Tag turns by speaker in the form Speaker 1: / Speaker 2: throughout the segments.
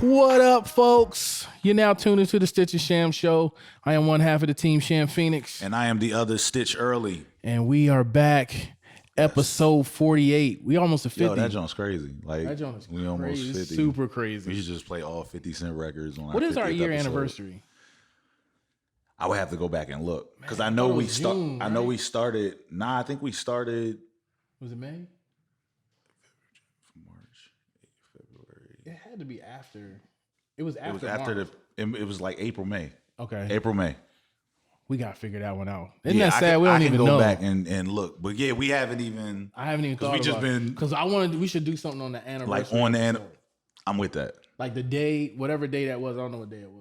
Speaker 1: What up, folks? You're now tuned into the Stitch Sham Show. I am one half of the team, Sham Phoenix.
Speaker 2: And I am the other, Stitch Early.
Speaker 1: And we are back, episode 48. We almost at 50.
Speaker 2: Yo, that joint's crazy. Like,
Speaker 1: that joint is
Speaker 2: we almost 50.
Speaker 1: Super crazy.
Speaker 2: We should just play all 50 Cent records on
Speaker 1: What is our year
Speaker 2: episode.
Speaker 1: anniversary?
Speaker 2: I would have to go back and look. Because I know we started. I know we started. Nah, I think we started.
Speaker 1: Was it May?
Speaker 2: March, February.
Speaker 1: It had to be after. It was after.
Speaker 2: It was after
Speaker 1: March.
Speaker 2: it was like April, May.
Speaker 1: Okay.
Speaker 2: April, May.
Speaker 1: We got to figure that one out. Isn't that sad? We don't
Speaker 2: I
Speaker 1: even
Speaker 2: can
Speaker 1: know.
Speaker 2: go back and look. But yeah, we haven't even.
Speaker 1: I haven't even thought about it. Because we should do something on the anniversary.
Speaker 2: Like on the I'm with that.
Speaker 1: Like the day, whatever day that was. I don't know what day it was.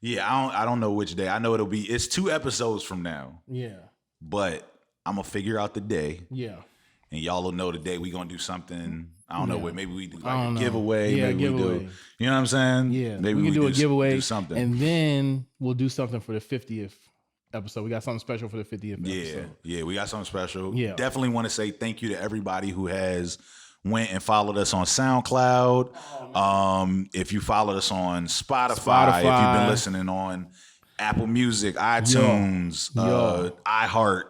Speaker 2: Yeah, I don't know which day. I know it's 2 episodes from now.
Speaker 1: Yeah.
Speaker 2: But I'm gonna figure out the day.
Speaker 1: Yeah.
Speaker 2: And y'all will know the day we gonna do something. I don't know what. Maybe we do like a
Speaker 1: Yeah,
Speaker 2: giveaway. Maybe
Speaker 1: giveaway.
Speaker 2: We do. You know what I'm saying?
Speaker 1: Yeah.
Speaker 2: Maybe
Speaker 1: we can do a giveaway.
Speaker 2: Do something.
Speaker 1: And then we'll do something for the 50th episode. We got something special for the 50th episode.
Speaker 2: Yeah, we got something special.
Speaker 1: Yeah.
Speaker 2: Definitely want to say thank you to everybody who has went and followed us on SoundCloud. If you followed us on Spotify, if you've been listening on Apple Music, iTunes, iHeart,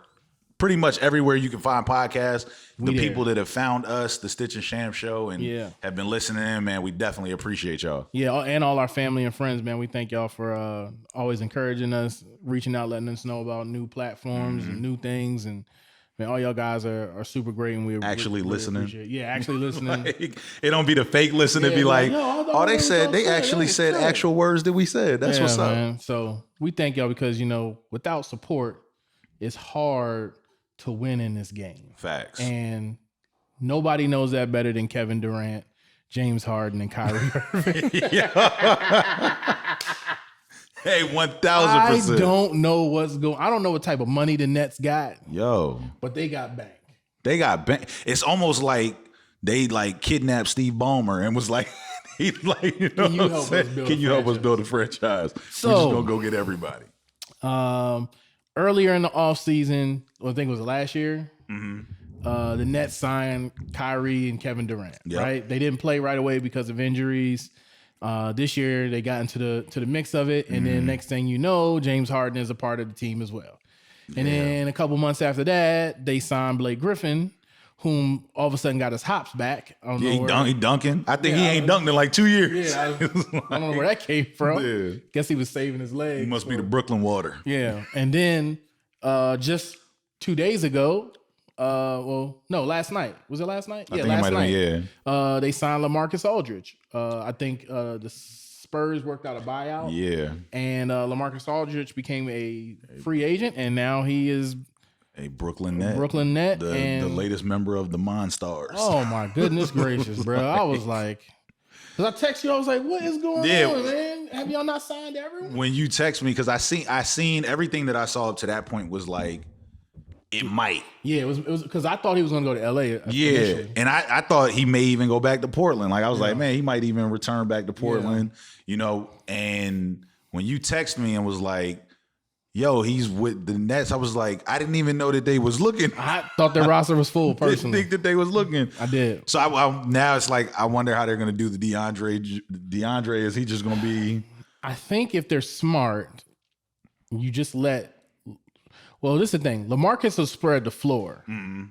Speaker 2: pretty much everywhere you can find podcasts. The people that have found us, the Stitch and Sham Show, and have been listening, man, we definitely appreciate y'all.
Speaker 1: Yeah, and all our family and friends, man. We thank y'all for always encouraging us, reaching out, letting us know about new platforms and new things. And man, all y'all guys are super great, and we
Speaker 2: actually listening.
Speaker 1: Actually listening.
Speaker 2: Like, it don't be the fake listening. Be like, they actually said actual words that we said. That's what's up.
Speaker 1: Man. So we thank y'all because without support, it's hard to win in this game.
Speaker 2: Facts.
Speaker 1: And nobody knows that better than Kevin Durant, James Harden, and Kyrie Irving.
Speaker 2: Hey, 1,000%.
Speaker 1: I don't know what's going. I don't know what type of money the Nets got. But they got bank.
Speaker 2: It's almost like they kidnapped Steve Ballmer and was like, can you help us build a franchise? So, we're just gonna go get everybody.
Speaker 1: Earlier in the offseason, I think it was last year, the Nets signed Kyrie and Kevin Durant. Right? They didn't play right away because of injuries. This year they got into the mix of it, and then next thing you know, James Harden is a part of the team as well. And then a couple months after that, they signed Blake Griffin, whom all of a sudden got his hops back.
Speaker 2: He dunking. I think he ain't dunked in like 2 years.
Speaker 1: Yeah, I don't know where that came from. Yeah. Guess he was saving his leg.
Speaker 2: He must be the Brooklyn water.
Speaker 1: Yeah, and then just 2 days ago. Last night. Was it last night? Last night. They signed LaMarcus Aldridge. I think the Spurs worked out a buyout.
Speaker 2: Yeah.
Speaker 1: And LaMarcus Aldridge became a free agent, and now he is
Speaker 2: a Brooklyn Net. The latest member of the Monstars.
Speaker 1: Oh my goodness gracious, bro. I was like, because I texted you, I was like, what is going on, man? Have y'all not signed everyone?
Speaker 2: When you text me, because I seen everything that I saw up to that point was like, it might.
Speaker 1: Yeah, it was because I thought he was going to go to LA.
Speaker 2: Initially. And I thought he may even go back to Portland. Like I was like, man, he might even return back to Portland, And when you text me and was like, yo, he's with the Nets, I was like, I didn't even know that they was looking.
Speaker 1: I thought their roster was full, personally.
Speaker 2: Didn't think that they was looking.
Speaker 1: I did.
Speaker 2: So now it's like, I wonder how they're going to do the DeAndre. Is he just going to be?
Speaker 1: I think if they're smart, you just let. Well, this is the thing. LaMarcus will spread the floor. Mm-hmm.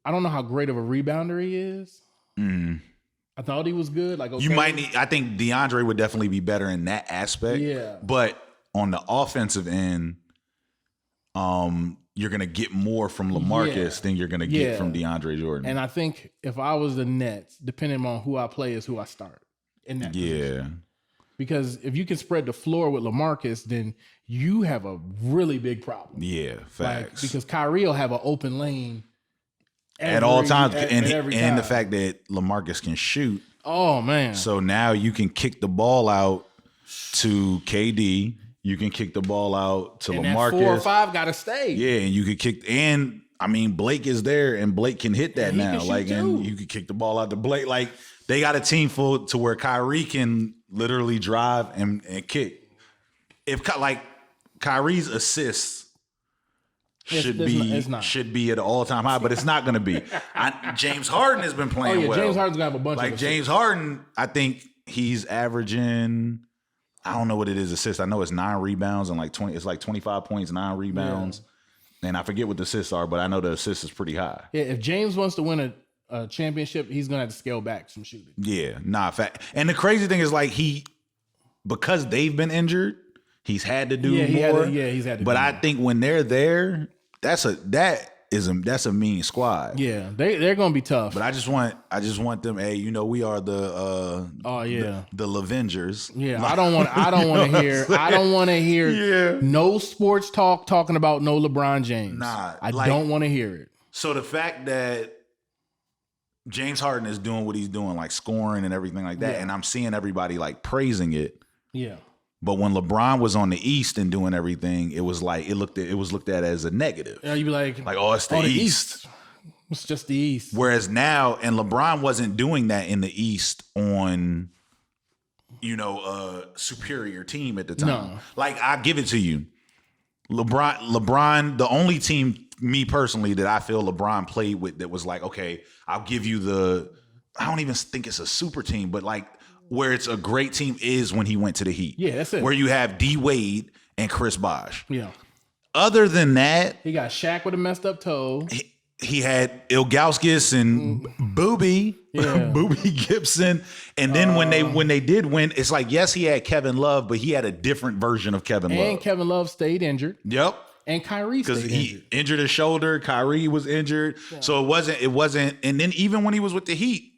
Speaker 1: I don't know how great of a rebounder he is. I thought he was good. Like, okay.
Speaker 2: You might need. I think DeAndre would definitely be better in that aspect.
Speaker 1: Yeah,
Speaker 2: but on the offensive end, you're gonna get more from LaMarcus than you're gonna get from DeAndre Jordan.
Speaker 1: And I think if I was the Nets, depending on who I play, is who I start in that position. Because if you can spread the floor with LaMarcus, then you have a really big problem.
Speaker 2: Yeah, facts.
Speaker 1: Because Kyrie will have an open lane
Speaker 2: at all times, and the fact that LaMarcus can shoot.
Speaker 1: Oh man!
Speaker 2: So now you can kick the ball out to KD. You can kick the ball out to LaMarcus.
Speaker 1: That 4 or 5 got to stay.
Speaker 2: Yeah, and you could kick. And I mean, Blake is there, and Blake can hit that now. And you could kick the ball out to Blake. Like they got a team full to where Kyrie can literally drive and kick. If Kyrie's assists should be at an all-time high, but it's not going to be. James Harden has been playing well.
Speaker 1: James Harden's going to have a bunch of assists.
Speaker 2: James Harden, I think he's averaging, I don't know what it is, assists. I know it's 9 rebounds and like 20. It's like 25 points, 9 rebounds. Yeah. And I forget what the assists are, but I know the assist is pretty high.
Speaker 1: Yeah, if James wants to win a championship, he's going to have to scale back some shooting.
Speaker 2: Yeah, fact. And the crazy thing is like because they've been injured, he's had to do more.
Speaker 1: He's had to
Speaker 2: But
Speaker 1: do
Speaker 2: I
Speaker 1: more.
Speaker 2: think when they're there, that's a mean squad.
Speaker 1: Yeah, they're going to be tough.
Speaker 2: But I just want them. Hey, we are the the Lavengers.
Speaker 1: Yeah, I don't want to hear no sports talking about no LeBron James.
Speaker 2: Nah,
Speaker 1: I don't want to hear it.
Speaker 2: So the fact that James Harden is doing what he's doing, like scoring and everything like that, and I'm seeing everybody like praising it.
Speaker 1: Yeah.
Speaker 2: But when LeBron was on the East and doing everything, it was like it was looked at as a negative.
Speaker 1: Yeah, you'd be like,
Speaker 2: oh, it's the East.
Speaker 1: It's just the East.
Speaker 2: Whereas now, and LeBron wasn't doing that in the East on, a superior team at the time.
Speaker 1: No.
Speaker 2: Like, I give it to you. LeBron, the only team, me personally, that I feel LeBron played with that was like, okay, I'll give you I don't even think it's a super team, but like where it's a great team is when he went to the Heat.
Speaker 1: Yeah, that's it.
Speaker 2: Where you have D Wade and Chris Bosh.
Speaker 1: Yeah.
Speaker 2: Other than that,
Speaker 1: he got Shaq with a messed up toe.
Speaker 2: He had Ilgauskas and Boobie, Boobie Gibson, and then when they did win, it's like yes, he had Kevin Love, but he had a different version of Kevin Love.
Speaker 1: And Kevin Love stayed injured.
Speaker 2: Yep.
Speaker 1: And Kyrie stayed
Speaker 2: because he
Speaker 1: injured.
Speaker 2: Injured his shoulder. Kyrie was injured, so it wasn't. And then even when he was with the Heat,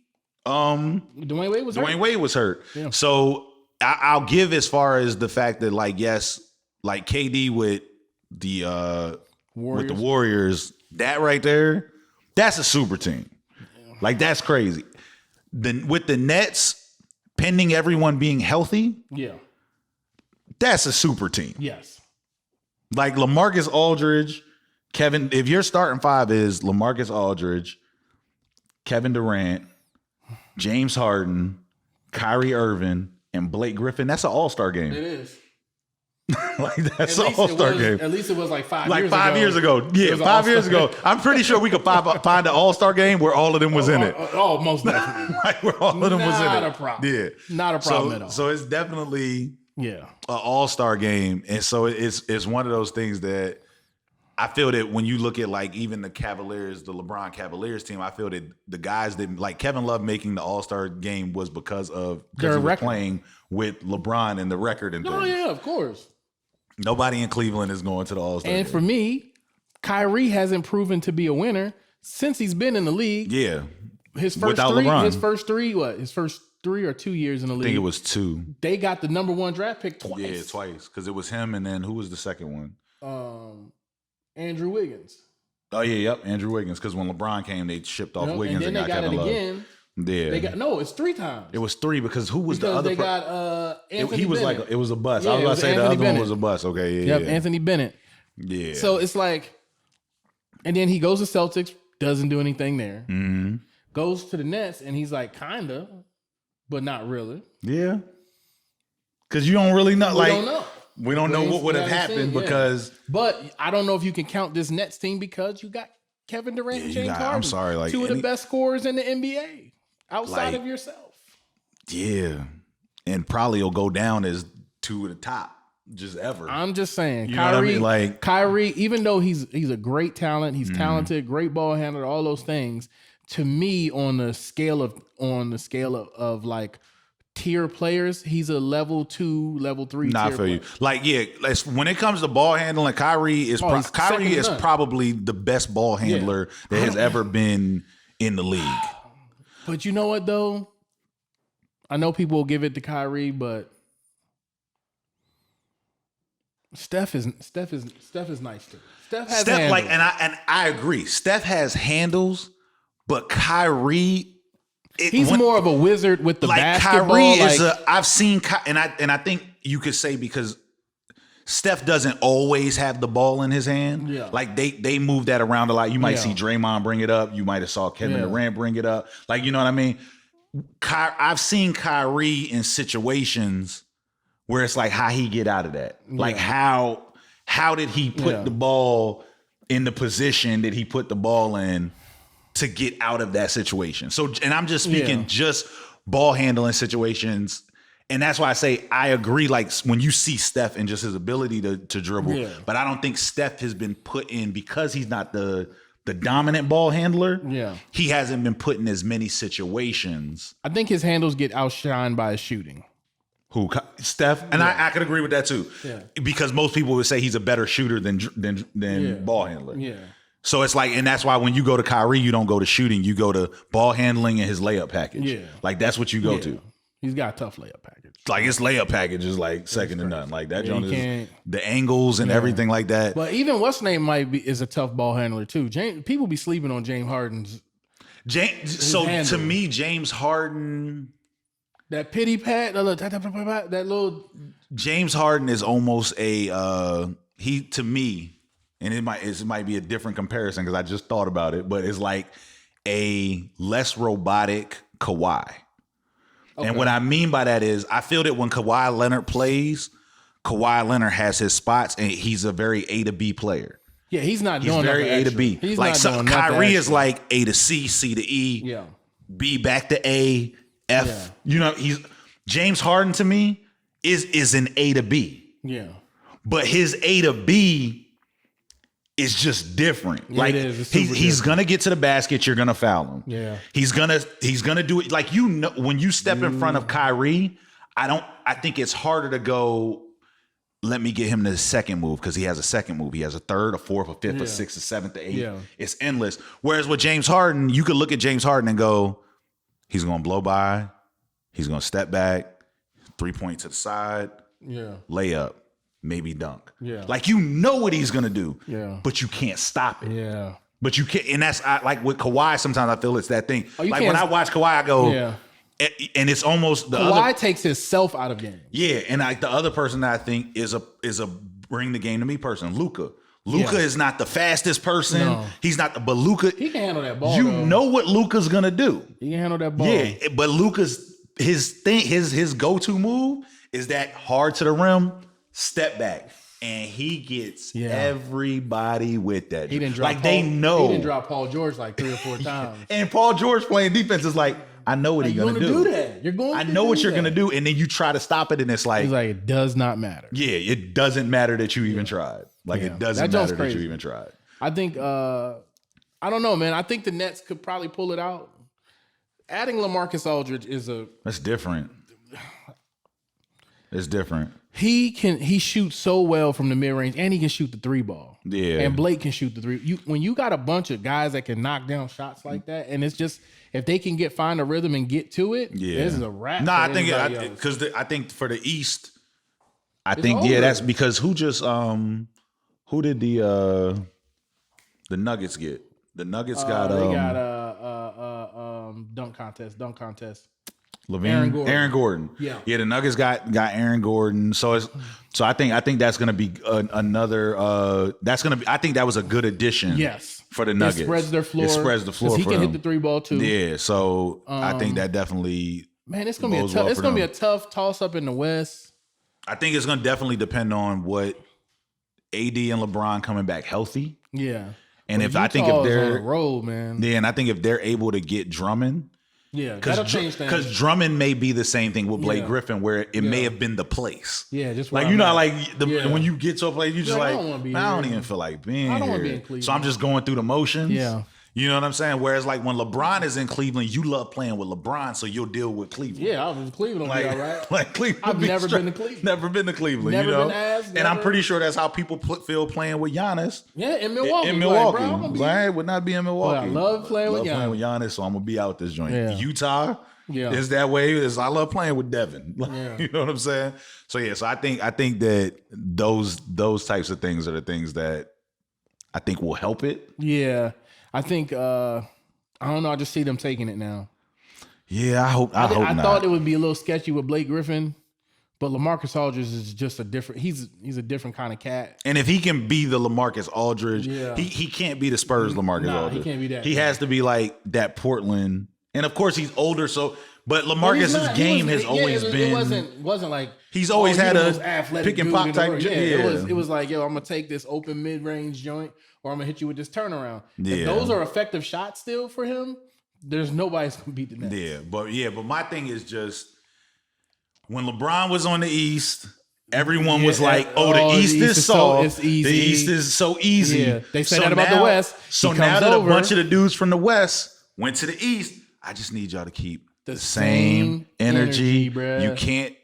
Speaker 1: Dwayne Wade was hurt.
Speaker 2: Yeah. So I'll give as far as the fact that like yes, like KD with the Warriors. That right there, that's a super team. Yeah. Like, that's crazy. With the Nets, pending everyone being healthy, that's a super team.
Speaker 1: Yes.
Speaker 2: Like, LaMarcus Aldridge, if your starting 5 is LaMarcus Aldridge, Kevin Durant, James Harden, Kyrie Irving, and Blake Griffin, that's an all-star game.
Speaker 1: It is.
Speaker 2: Like that's an all-star game.
Speaker 1: At least it was like 5 years ago.
Speaker 2: Like 5 years ago. Yeah, 5 years ago. I'm pretty sure we could find an all-star game where all of them was in it.
Speaker 1: Oh, most definitely.
Speaker 2: Like where all of them was in it.
Speaker 1: Not a problem.
Speaker 2: Yeah.
Speaker 1: Not a problem at all.
Speaker 2: So it's definitely an all-star game. And so it's one of those things that I feel that when you look at like even the Cavaliers, the LeBron Cavaliers team, I feel that the guys that like Kevin Love making the all-star game was because he was playing with LeBron and the record and things.
Speaker 1: Oh yeah, of course.
Speaker 2: Nobody in Cleveland is going to the All-Star game.
Speaker 1: And for me, Kyrie hasn't proven to be a winner since he's been in the league.
Speaker 2: Yeah.
Speaker 1: His first His first 3 or 2 years in the league.
Speaker 2: I think it was 2.
Speaker 1: They got the number 1 draft pick twice.
Speaker 2: Yeah, twice. Because it was him and then who was the second
Speaker 1: one? Andrew Wiggins.
Speaker 2: Oh, yeah, yep. Andrew Wiggins. Because when LeBron came, they shipped off Wiggins and got Kevin Love.
Speaker 1: Again.
Speaker 2: Yeah.
Speaker 1: It's 3 times.
Speaker 2: It was 3 because who was the other?
Speaker 1: They got Anthony
Speaker 2: he was
Speaker 1: Bennett.
Speaker 2: like, it was a bust.
Speaker 1: Yeah,
Speaker 2: I was about to say
Speaker 1: Anthony
Speaker 2: the other
Speaker 1: Bennett.
Speaker 2: one was a bust. Okay, yeah.
Speaker 1: Yep, Anthony Bennett.
Speaker 2: Yeah.
Speaker 1: So it's like, and then he goes to Celtics, doesn't do anything there.
Speaker 2: Mm-hmm.
Speaker 1: Goes to the Nets, and he's like, kinda, but not really.
Speaker 2: Yeah. Because you don't really know.
Speaker 1: We don't know.
Speaker 2: We don't know what would have happened because.
Speaker 1: But I don't know if you can count this Nets team because you got Kevin Durant and James Harden.
Speaker 2: I'm sorry. Like,
Speaker 1: 2 of the best scorers in the NBA outside of yourself.
Speaker 2: Yeah. And probably will go down as 2 of the top just ever.
Speaker 1: I'm just saying.
Speaker 2: You know what I mean? Like
Speaker 1: Kyrie, even though he's a great talent, he's talented, great ball handler, all those things. To me, on the scale of like tier players, he's a level 2, level 3
Speaker 2: Not
Speaker 1: tier
Speaker 2: for you.
Speaker 1: player.
Speaker 2: Like, yeah, when it comes to ball handling, Kyrie is probably the best ball handler that has ever been in the league.
Speaker 1: But you know what though? I know people will give it to Kyrie, but Steph is nice too. Steph has handles.
Speaker 2: Like, and I agree. Steph has handles, but Kyrie.
Speaker 1: He's more of a wizard with the basketball.
Speaker 2: Kyrie is I've seen, and I think you could say because Steph doesn't always have the ball in his hand.
Speaker 1: Yeah.
Speaker 2: Like they move that around a lot. You might see Draymond bring it up. You might have saw Kevin Durant bring it up. Like, you know what I mean? I've seen Kyrie in situations where it's like how he get out of that. Like how did he put the ball in the position that he put the ball in to get out of that situation? So, and I'm just speaking just ball handling situations. And that's why I say I agree. Like when you see Steph and just his ability to dribble, but I don't think Steph has been put in because he's not the dominant ball handler.
Speaker 1: Yeah.
Speaker 2: He hasn't been put in as many situations.
Speaker 1: I think his handles get outshined by his shooting.
Speaker 2: Who? Steph? And I could agree with that too. Yeah. Because most people would say he's a better shooter than ball handler. Yeah. So it's like, and that's why when you go to Kyrie, you don't go to shooting, you go to ball handling and his layup package. Yeah. Like that's what you go to.
Speaker 1: He's got a tough layup package.
Speaker 2: Like his layup package is like second to none. Like that joint is the angles and everything like that.
Speaker 1: But even what's name is a tough ball handler too. People be sleeping on James Harden's.
Speaker 2: So to me, James Harden,
Speaker 1: that pity pat, that little.
Speaker 2: James Harden is almost a he to me, and it might be a different comparison because I just thought about it, but it's like a less robotic Kawhi. Okay. And what I mean by that is I feel that when Kawhi Leonard plays, Kawhi Leonard has his spots and he's a very A to B player.
Speaker 1: Yeah, he's
Speaker 2: very A to B.
Speaker 1: He's
Speaker 2: like Kyrie is like A to C, C to E, B back to A, F. Yeah. You know, James Harden to me is an A to B.
Speaker 1: Yeah.
Speaker 2: But his A to B is just different. Yeah, like he's gonna get to the basket, you're gonna foul him.
Speaker 1: Yeah.
Speaker 2: He's gonna do it. Like when you step in front of Kyrie, I think it's harder to go, let me get him to the second move because he has a second move. He has a third, a fourth, a fifth, a sixth, a seventh, a eighth. Yeah. It's endless. Whereas with James Harden, you could look at James Harden and go, he's gonna blow by, he's gonna step back, 3-point to the side, layup. Maybe dunk.
Speaker 1: Yeah.
Speaker 2: Like you know what he's gonna do. Yeah. But you can't stop it.
Speaker 1: Yeah.
Speaker 2: But you can't, and that's like with Kawhi, sometimes I feel it's that thing. Like when I watch Kawhi, I go, and it's almost the
Speaker 1: Kawhi takes himself out of game.
Speaker 2: Yeah. And the other person that I think is a bring the game to me person, Luka. Luka is not the fastest person. No. He's not but Luka.
Speaker 1: He can handle that ball.
Speaker 2: You know what Luka's gonna do.
Speaker 1: He can handle that ball.
Speaker 2: Yeah. But Luka's his go-to move is that hard to the rim. Step back, and he gets everybody with that.
Speaker 1: He didn't drop
Speaker 2: like they know.
Speaker 1: He didn't drop Paul George like 3 or 4 times.
Speaker 2: And Paul George playing defense is like, I know what he's gonna do.
Speaker 1: That. You're going.
Speaker 2: I know what you're gonna do, and then you try to stop it, and it's like,
Speaker 1: he's like, it does not matter.
Speaker 2: Yeah, it doesn't matter that you even tried. Like it doesn't matter that you even tried.
Speaker 1: I think. I don't know, man. I think the Nets could probably pull it out. Adding LaMarcus Aldridge
Speaker 2: That's different. It's different.
Speaker 1: He shoots so well from the mid range, and he can shoot the 3 ball.
Speaker 2: Yeah,
Speaker 1: and Blake can shoot the 3. When you got a bunch of guys that can knock down shots like that, and it's just if they can find a rhythm and get to it, this is a wrap.
Speaker 2: No, I think I think for the East, that's because who did the Nuggets get? The Nuggets got
Speaker 1: they got dunk contest.
Speaker 2: Aaron Gordon. Yeah. The Nuggets got Aaron Gordon. So I think that's going to be another. I think that was a good addition.
Speaker 1: Yes.
Speaker 2: For the Nuggets,
Speaker 1: it spreads their floor.
Speaker 2: It spreads the floor.
Speaker 1: He can hit the 3 ball too.
Speaker 2: Yeah. So I think that definitely.
Speaker 1: Man, it's gonna be it's gonna be a tough toss up in the West.
Speaker 2: I think it's gonna definitely depend on what AD and LeBron coming back healthy.
Speaker 1: Yeah.
Speaker 2: And if they're on
Speaker 1: the road, man.
Speaker 2: Yeah, and I think if they're able to get Drummond.
Speaker 1: Yeah, that'll change things.
Speaker 2: Because Drummond may be the same thing with Blake Griffin, where it may have been the place.
Speaker 1: Yeah, just
Speaker 2: like when you get to a place, you just like, I don't even feel like being here. I don't want to be in Cleveland. So I'm just going through the motions.
Speaker 1: Yeah.
Speaker 2: You know what I'm saying? Whereas like when LeBron is in Cleveland, you love playing with LeBron, so you'll deal with Cleveland.
Speaker 1: Yeah, I was in Cleveland, all right.
Speaker 2: Like Cleveland.
Speaker 1: I've never been to Cleveland.
Speaker 2: Never been to Cleveland.
Speaker 1: Never
Speaker 2: been
Speaker 1: asked.
Speaker 2: And I'm pretty sure that's how people feel playing with Giannis.
Speaker 1: Yeah, in Milwaukee.
Speaker 2: I would not be in Milwaukee.
Speaker 1: I love playing with Giannis.
Speaker 2: So I'm gonna be out this joint.
Speaker 1: Yeah.
Speaker 2: Utah. Yeah, it's that way. I love playing with Devin. You know what I'm saying? So so I think that those types of things are the things that I think will help it.
Speaker 1: Yeah, I think I don't know. I just see them taking it now.
Speaker 2: Yeah, I hope. I
Speaker 1: thought it would be a little sketchy with Blake Griffin, but LaMarcus Aldridge is just a different. He's a different kind of cat.
Speaker 2: And if he can be the LaMarcus Aldridge, he can't be the Spurs LaMarcus Aldridge.
Speaker 1: He can't be that.
Speaker 2: He has to be like that Portland. And of course he's older, but LaMarcus's game has always been.
Speaker 1: It wasn't like
Speaker 2: he's always had a pick and pop type.
Speaker 1: It was like, yo, I'm gonna take this open mid range joint, or I'm gonna hit you with this turnaround. If those are effective shots still for him, There's nobody's gonna beat the Nets.
Speaker 2: But my thing is just when LeBron was on the East, everyone was like, "Oh, the East is soft. The East is so easy."
Speaker 1: Yeah, they said that about the West.
Speaker 2: So now that a bunch of the dudes from the West went to the East, I just need y'all to keep the same energy.
Speaker 1: Bruh.
Speaker 2: You can't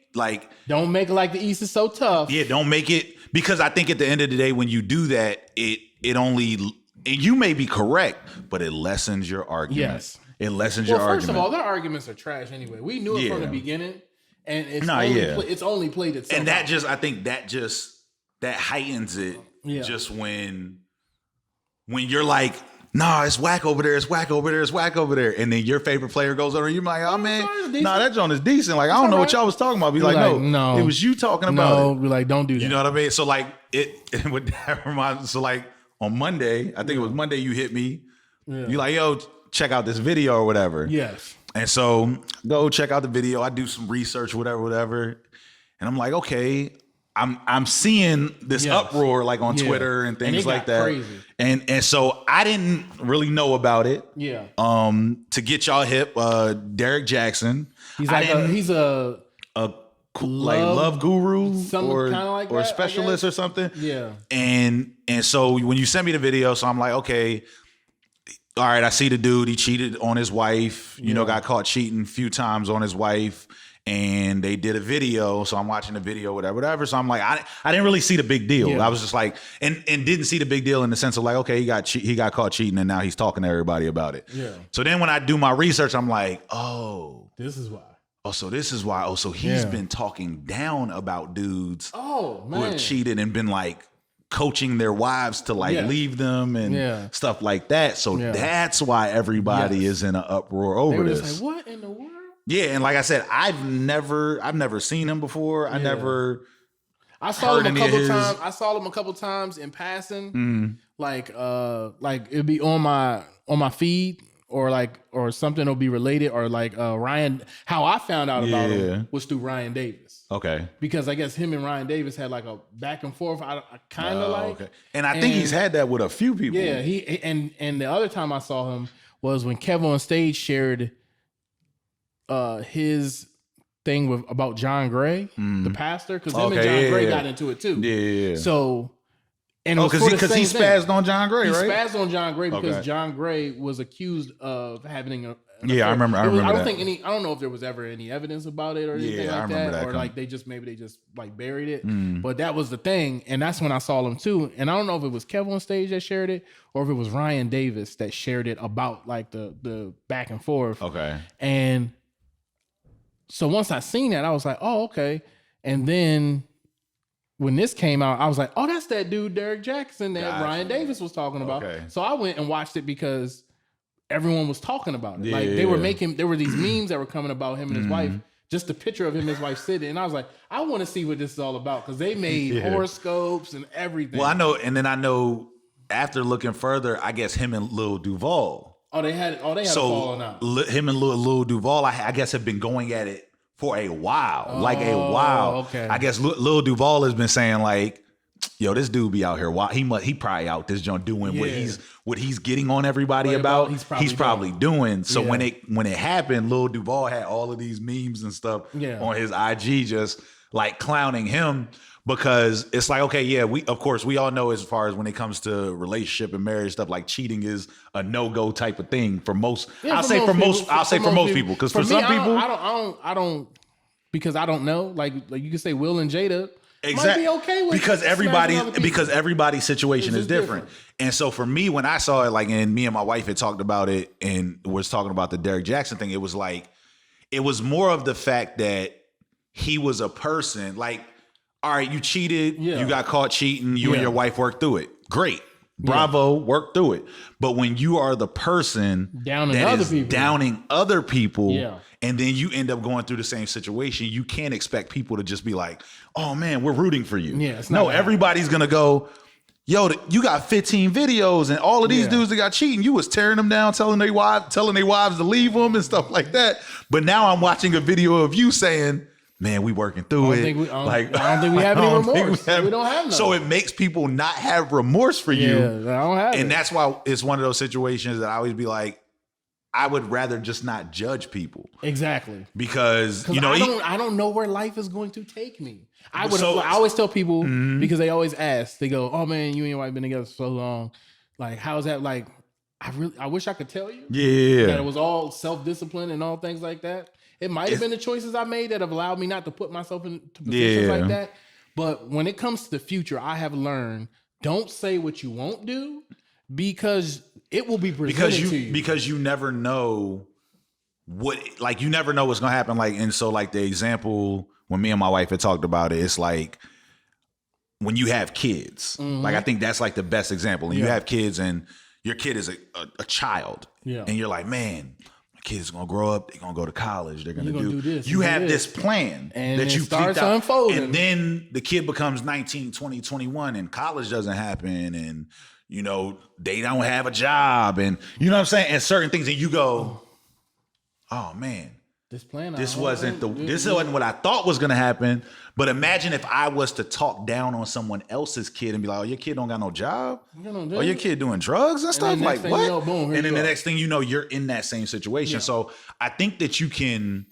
Speaker 1: don't make it like the East is so tough.
Speaker 2: Yeah, don't make it, because I think at the end of the day, when you do that, it only, and you may be correct, but it lessens your argument. Yes. It lessens your argument.
Speaker 1: First of all, their arguments are trash anyway. We knew it from the beginning, and it's only played itself.
Speaker 2: And I think that heightens it. Yeah. Just when you're like, nah, it's whack over there, it's whack over there, it's whack over there, and then your favorite player goes over, and you're like, oh man, nah, that joint is decent. Like, I don't know what y'all was talking about. Be like, no, it was you talking about it.
Speaker 1: Be like, don't do that.
Speaker 2: You know what I mean? So like, it would remind. So like on Monday, I think it was Monday, you hit me. Yeah. You like, yo, check out this video or whatever.
Speaker 1: Yes.
Speaker 2: And so go check out the video. I do some research, whatever. And I'm like, okay, I'm seeing this uproar like on Twitter and things like that. Crazy. And so I didn't really know about it.
Speaker 1: Yeah.
Speaker 2: To get y'all hip, Derrick Jaxn.
Speaker 1: He's a
Speaker 2: love guru or
Speaker 1: a
Speaker 2: specialist or something.
Speaker 1: Yeah.
Speaker 2: And so when you sent me the video, so I'm like, okay, all right, I see the dude. He cheated on his wife. You know, got caught cheating a few times on his wife, and they did a video. So I'm watching the video, whatever. So I'm like, I didn't really see the big deal. Yeah. I was just like, and didn't see the big deal in the sense of like, okay, he got caught cheating, and now he's talking to everybody about it.
Speaker 1: Yeah.
Speaker 2: So then when I do my research, I'm like, oh,
Speaker 1: this is why.
Speaker 2: Oh, so this is why. Oh, so he's been talking down about dudes who have cheated and been like coaching their wives to like leave them and stuff like that. So that's why everybody is in an uproar over this.
Speaker 1: Just like, what in the world?
Speaker 2: Yeah, and like I said, I've never seen him before. I
Speaker 1: saw him a couple times. I saw him a couple times in passing. Like it'd be on my feed or something will be related, or like Ryan. How I found out about him was through Ryan Davis.
Speaker 2: Okay.
Speaker 1: Because I guess him and Ryan Davis had like a back and forth. I kind of like.
Speaker 2: Okay. And I think he's had that with a few people.
Speaker 1: Yeah. And the other time I saw him was when Kevin on stage shared his thing about John Gray, the pastor, because him and John Gray got into it too.
Speaker 2: Yeah.
Speaker 1: So.
Speaker 2: Because he spazzed on John Gray, right?
Speaker 1: He spazzed on John Gray because John Gray was accused of having an
Speaker 2: affair. I remember. I
Speaker 1: don't know if there was ever any evidence about it or anything like that, or like they just like buried it. But that was the thing, and that's when I saw him too. And I don't know if it was Kevin on stage that shared it, or if it was Ryan Davis that shared it about like the back and forth.
Speaker 2: Okay.
Speaker 1: And so once I seen that, I was like, oh, okay. And then when this came out, I was like, oh, that's that dude, Derrick Jaxn, that Ryan Davis was talking about. Okay. So I went and watched it because everyone was talking about it.
Speaker 2: Yeah,
Speaker 1: like there were these memes that were coming about him and his wife, just a picture of him and his wife sitting. And I was like, I want to see what this is all about, because they made horoscopes and everything.
Speaker 2: Well, I know, and then I know after looking further, I guess him and Lil Duval.
Speaker 1: They had a falling out.
Speaker 2: Him and Lil Duval, I guess, have been going at it for a while, Okay. I guess Lil Duval has been saying like, yo, this dude be out here. He probably out this joint doing what he's getting on everybody about. He's probably doing. So when it happened, Lil Duval had all of these memes and stuff on his IG, just like clowning him, because it's like, okay, we all know, as far as when it comes to relationship and marriage stuff, like cheating is a no-go type of thing for most. I'll say for most people, because for some people,
Speaker 1: I don't, because I don't know. Like you could say Will and Jada.
Speaker 2: Exactly.
Speaker 1: Might be okay with
Speaker 2: because everybody's situation is different. And so for me, when I saw it, like, and me and my wife had talked about it and was talking about the Derrick Jaxn thing, it was like, it was more of the fact that he was a person. Like, all right, you cheated, you got caught cheating, you and your wife worked through it. Great. Bravo, work through it. But when you are the person downing other people, and then you end up going through the same situation, you can't expect people to just be like, oh man, we're rooting for you. Everybody's going to go, yo, you got 15 videos and all of these dudes that got cheating, you was tearing them down, telling their wives to leave them and stuff like that. But now I'm watching a video of you saying, man, we working through it.
Speaker 1: I don't think we have any remorse. We don't have none.
Speaker 2: So it makes people not have remorse for you.
Speaker 1: Yeah, I don't have it.
Speaker 2: And that's why it's one of those situations that I always be like, I would rather just not judge people.
Speaker 1: Exactly.
Speaker 2: Because
Speaker 1: I don't know where life is going to take me. I always tell people, because they always ask, they go, "Oh man, you and your wife been together so long. Like, how's that?" Like, I wish I could tell you.
Speaker 2: Yeah.
Speaker 1: That it was all self-discipline and all things like that. It might have been the choices I made that have allowed me not to put myself into positions like that. But when it comes to the future, I have learned, don't say what you won't do, because it will be presented to you.
Speaker 2: Because you never know you never know what's going to happen. Like, and so like the example when me and my wife had talked about it, it's like when you have kids, like, I think that's like the best example. And you have kids and your kid is a child and you're like, man, my kid's going to grow up. They're going to go to college. They're going to do this. You have this plan
Speaker 1: and
Speaker 2: that you
Speaker 1: starts unfolding.
Speaker 2: And then the kid becomes 19, 20, 21 and college doesn't happen. And, they don't have a job and you know what I'm saying? And certain things and you go, oh man, this wasn't what I thought was going to happen. But imagine if I was to talk down on someone else's kid and be like, oh, your kid don't got no job? Or your kid doing drugs and stuff? Like, what? And then the next thing you know, you're in that same situation. Yeah. So I think that you can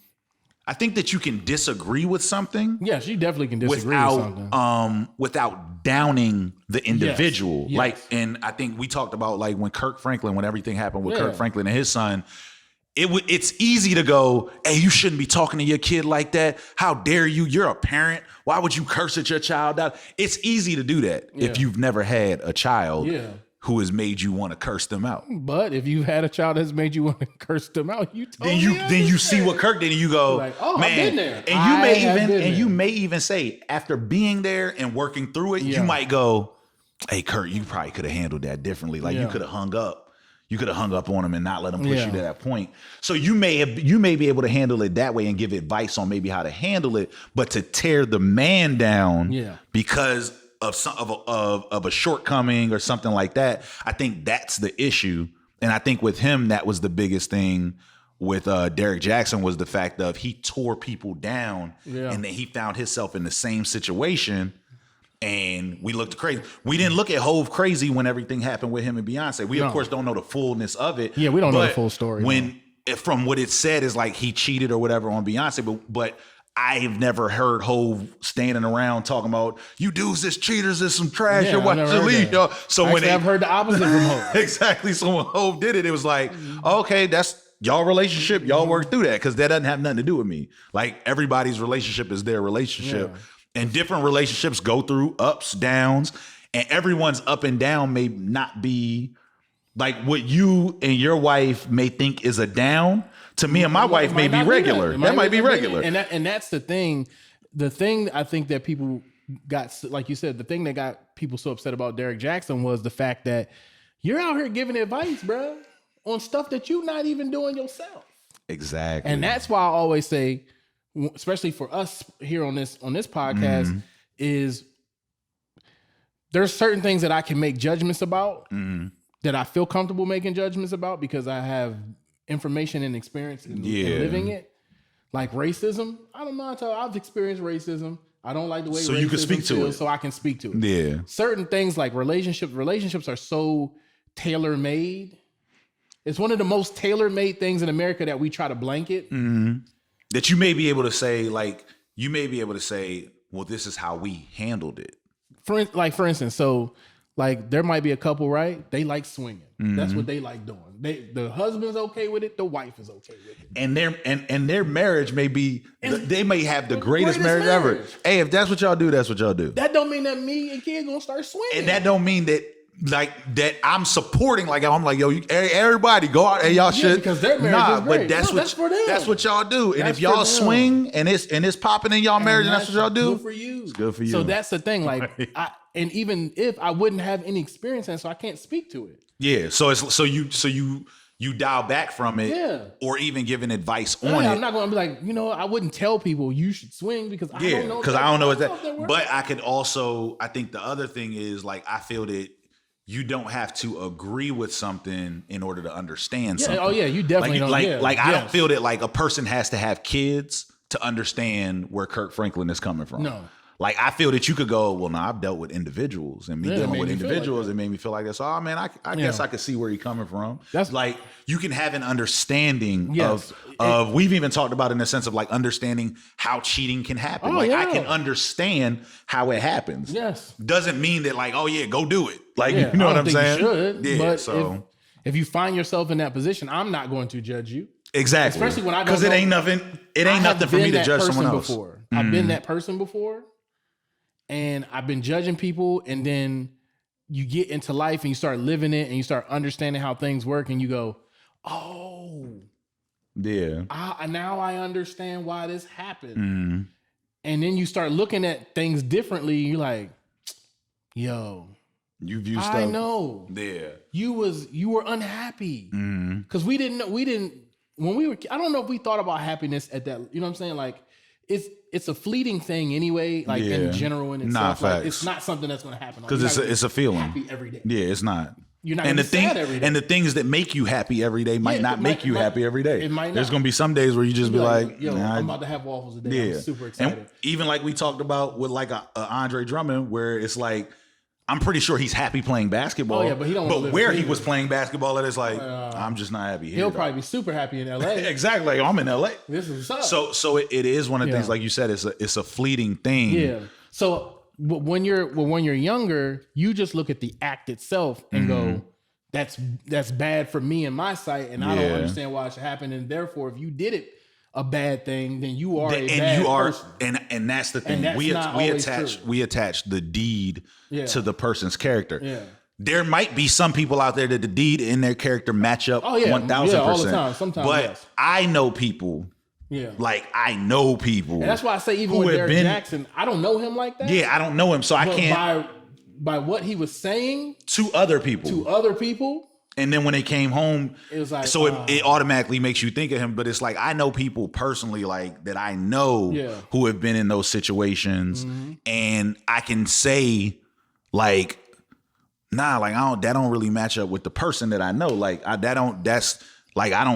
Speaker 2: disagree with something.
Speaker 1: Yes, you definitely can disagree with something.
Speaker 2: Without downing the individual.
Speaker 1: Yes.
Speaker 2: Like, and I think we talked about like when everything happened with Kirk Franklin and his son, it's easy to go, hey, you shouldn't be talking to your kid like that. How dare you? You're a parent. Why would you curse at your child out? It's easy to do that if you've never had a child who has made you want to curse them out.
Speaker 1: But if you've had a child that's made you want to curse them out,
Speaker 2: then you see what Kirk did and you go, like, oh, man, I've been there. And you may even say, after being there and working through it, you might go, hey, Kurt, you probably could have handled that differently. Like you could have hung up. You could have hung up on him and not let him push you to that point. So you may be able to handle it that way and give advice on maybe how to handle it, but to tear the man down because of a shortcoming or something like that, I think that's the issue. And I think with him, that was the biggest thing with Derrick Jaxn, was the fact of he tore people down and then he found himself in the same situation. And we looked crazy. We didn't look at Hove crazy when everything happened with him and Beyonce. We, of course, don't know the fullness of it.
Speaker 1: Yeah, we don't know the full story.
Speaker 2: From what it said is like he cheated or whatever on Beyonce, but I've never heard Hove standing around talking about, you dudes, this cheaters is some trash. You're watching the league. So I've
Speaker 1: heard the opposite from Hove.
Speaker 2: Exactly. So when Hove did it, it was like, okay, that's y'all relationship. Y'all work through that because that doesn't have nothing to do with me. Like everybody's relationship is their relationship. Yeah. And different relationships go through ups, downs, and everyone's up and down may not be like what you and your wife may think is a down. To me and my wife may be regular. That might be regular.
Speaker 1: And that's the thing. The thing I think that people got, like you said, the thing that got people so upset about Derrick Jaxn was the fact that you're out here giving advice, bro, on stuff that you're not even doing yourself.
Speaker 2: Exactly.
Speaker 1: And that's why I always say, especially for us here on this podcast, is there's certain things that I can make judgments about that I feel comfortable making judgments about because I have information and experience in living it. Like racism, I don't mind. I've experienced racism. I don't like the way racism
Speaker 2: you can speak to it,
Speaker 1: so I can speak to it.
Speaker 2: Yeah.
Speaker 1: Certain things like relationships are so tailor-made. It's one of the most tailor-made things in America that we try to blanket.
Speaker 2: That you may be able to say, well, this is how we handled it.
Speaker 1: For instance, so like there might be a couple, right? They like swinging. That's what they like doing. The husband's okay with it. The wife is okay with it.
Speaker 2: And their marriage may be, they may have the greatest marriage ever. Hey, if that's what y'all do, that's what y'all do.
Speaker 1: That don't mean that me and kids gonna start swinging.
Speaker 2: And that don't mean that that I'm supporting. Like I'm like, yo, everybody go out and y'all should.
Speaker 1: Because their marriage is great.
Speaker 2: But that's for them. That's what y'all do. And if y'all swing and it's popping in y'all marriage, and that's what y'all do.
Speaker 1: Good for you.
Speaker 2: It's good for you.
Speaker 1: So that's the thing. Like, and even if I wouldn't have any experience in it, so I can't speak to it.
Speaker 2: Yeah. So you dial back from it, or even giving advice on it.
Speaker 1: I'm not going to be like, I wouldn't tell people you should swing because I don't know.
Speaker 2: Because I don't know what that. But I could also, I think the other thing is like I feel that you don't have to agree with something in order to understand something.
Speaker 1: Oh yeah, you definitely don't.
Speaker 2: I don't feel that like a person has to have kids to understand where Kirk Franklin is coming from.
Speaker 1: No.
Speaker 2: like I feel that you could go, well, no, I've dealt with individuals, and me dealing with individuals, it made me feel like this. Oh man, I guess I could see where you're coming from. That's like you can have an understanding of we've even talked about in the sense of like understanding how cheating can happen. I can understand how it happens.
Speaker 1: Yes.
Speaker 2: Doesn't mean that like, oh yeah, go do it. Like you know what I'm saying?
Speaker 1: You should,
Speaker 2: yeah.
Speaker 1: But
Speaker 2: so
Speaker 1: if you find yourself in that position, I'm not going to judge you.
Speaker 2: Exactly.
Speaker 1: Especially when I don't
Speaker 2: because it ain't nothing. It ain't nothing for me to judge someone else.
Speaker 1: Before. I've been that person before. And I've been judging people, and then you get into life and you start living it and you start understanding how things work, and you go, oh,
Speaker 2: yeah.
Speaker 1: Now I understand why this happened. And then you start looking at things differently. You're like, yo,
Speaker 2: you view stuff.
Speaker 1: I know.
Speaker 2: Yeah.
Speaker 1: You were unhappy. Because we didn't when we were, I don't know if we thought about happiness at that, you know what I'm saying? Like, it's a fleeting thing anyway, like in general in itself. Like, it's not something that's going to happen.
Speaker 2: Because it's a feeling.
Speaker 1: Happy every day.
Speaker 2: Yeah, it's not.
Speaker 1: You're not going to be sad every day.
Speaker 2: And the things that make you happy every day might not make you happy every day.
Speaker 1: It might not.
Speaker 2: There's going to be some days where you just be like,
Speaker 1: yo, I'm about to have waffles today. I'm super excited.
Speaker 2: And even like we talked about with like a Andre Drummond, where it's like, I'm pretty sure he's happy playing basketball.
Speaker 1: Oh yeah, but he don't.
Speaker 2: But where he was playing basketball, it's like I'm just not happy here.
Speaker 1: He'll probably be super happy in LA.
Speaker 2: Exactly. Like, I'm in LA.
Speaker 1: This is what's up.
Speaker 2: So it is one of the things, like you said, it's a fleeting thing.
Speaker 1: Yeah. So when you're younger, you just look at the act itself and go, that's bad for me in my sight, and I don't understand why it should happen. And therefore, if you did it a bad thing, then you are a bad person.
Speaker 2: And that's the thing. We attach the deed to the person's character.
Speaker 1: Yeah.
Speaker 2: There might be some people out there that the deed and their character match up 1,000%.
Speaker 1: All the time. Sometimes,
Speaker 2: but I know people.
Speaker 1: Yeah.
Speaker 2: Like I know people.
Speaker 1: And that's why I say even with Derrick Jaxn, I don't know him like that.
Speaker 2: Yeah, I don't know him, so I can't.
Speaker 1: By what he was saying
Speaker 2: to other people. And then when they came home,
Speaker 1: it was like,
Speaker 2: so it automatically makes you think of him. But it's like, I know people personally, like that I know who have been in those situations, and I can say like, nah, like that don't really match up with the person that I know. Like I don't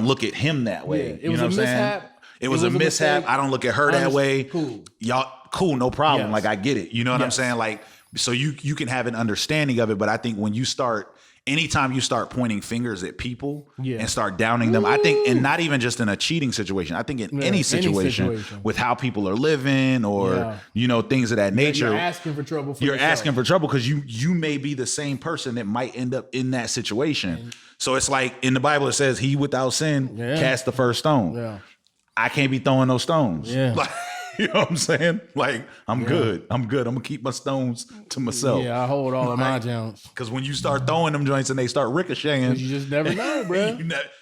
Speaker 2: look at him that way.
Speaker 1: Yeah, you know what I'm saying?
Speaker 2: It was a mishap. I don't look at her that way.
Speaker 1: Cool.
Speaker 2: Y'all cool, no problem.
Speaker 1: Yes.
Speaker 2: Like I get it. You know what I'm saying? Like, so you can have an understanding of it, but I think when you start, anytime you start pointing fingers at people and start downing them, I think, and not even just in a cheating situation, I think in any situation with how people are living or, things of that nature.
Speaker 1: You're asking for trouble for
Speaker 2: You're
Speaker 1: yourself.
Speaker 2: asking for trouble because you may be the same person that might end up in that situation. So it's like in the Bible, it says, he without sin cast the first stone.
Speaker 1: Yeah.
Speaker 2: I can't be throwing those stones.
Speaker 1: Yeah.
Speaker 2: Like, you know what I'm saying? Like, I'm good. I'm going to keep my stones to myself.
Speaker 1: Yeah, I hold all of my joints.
Speaker 2: Because when you start throwing them joints and they start ricocheting,
Speaker 1: you just never know, bro.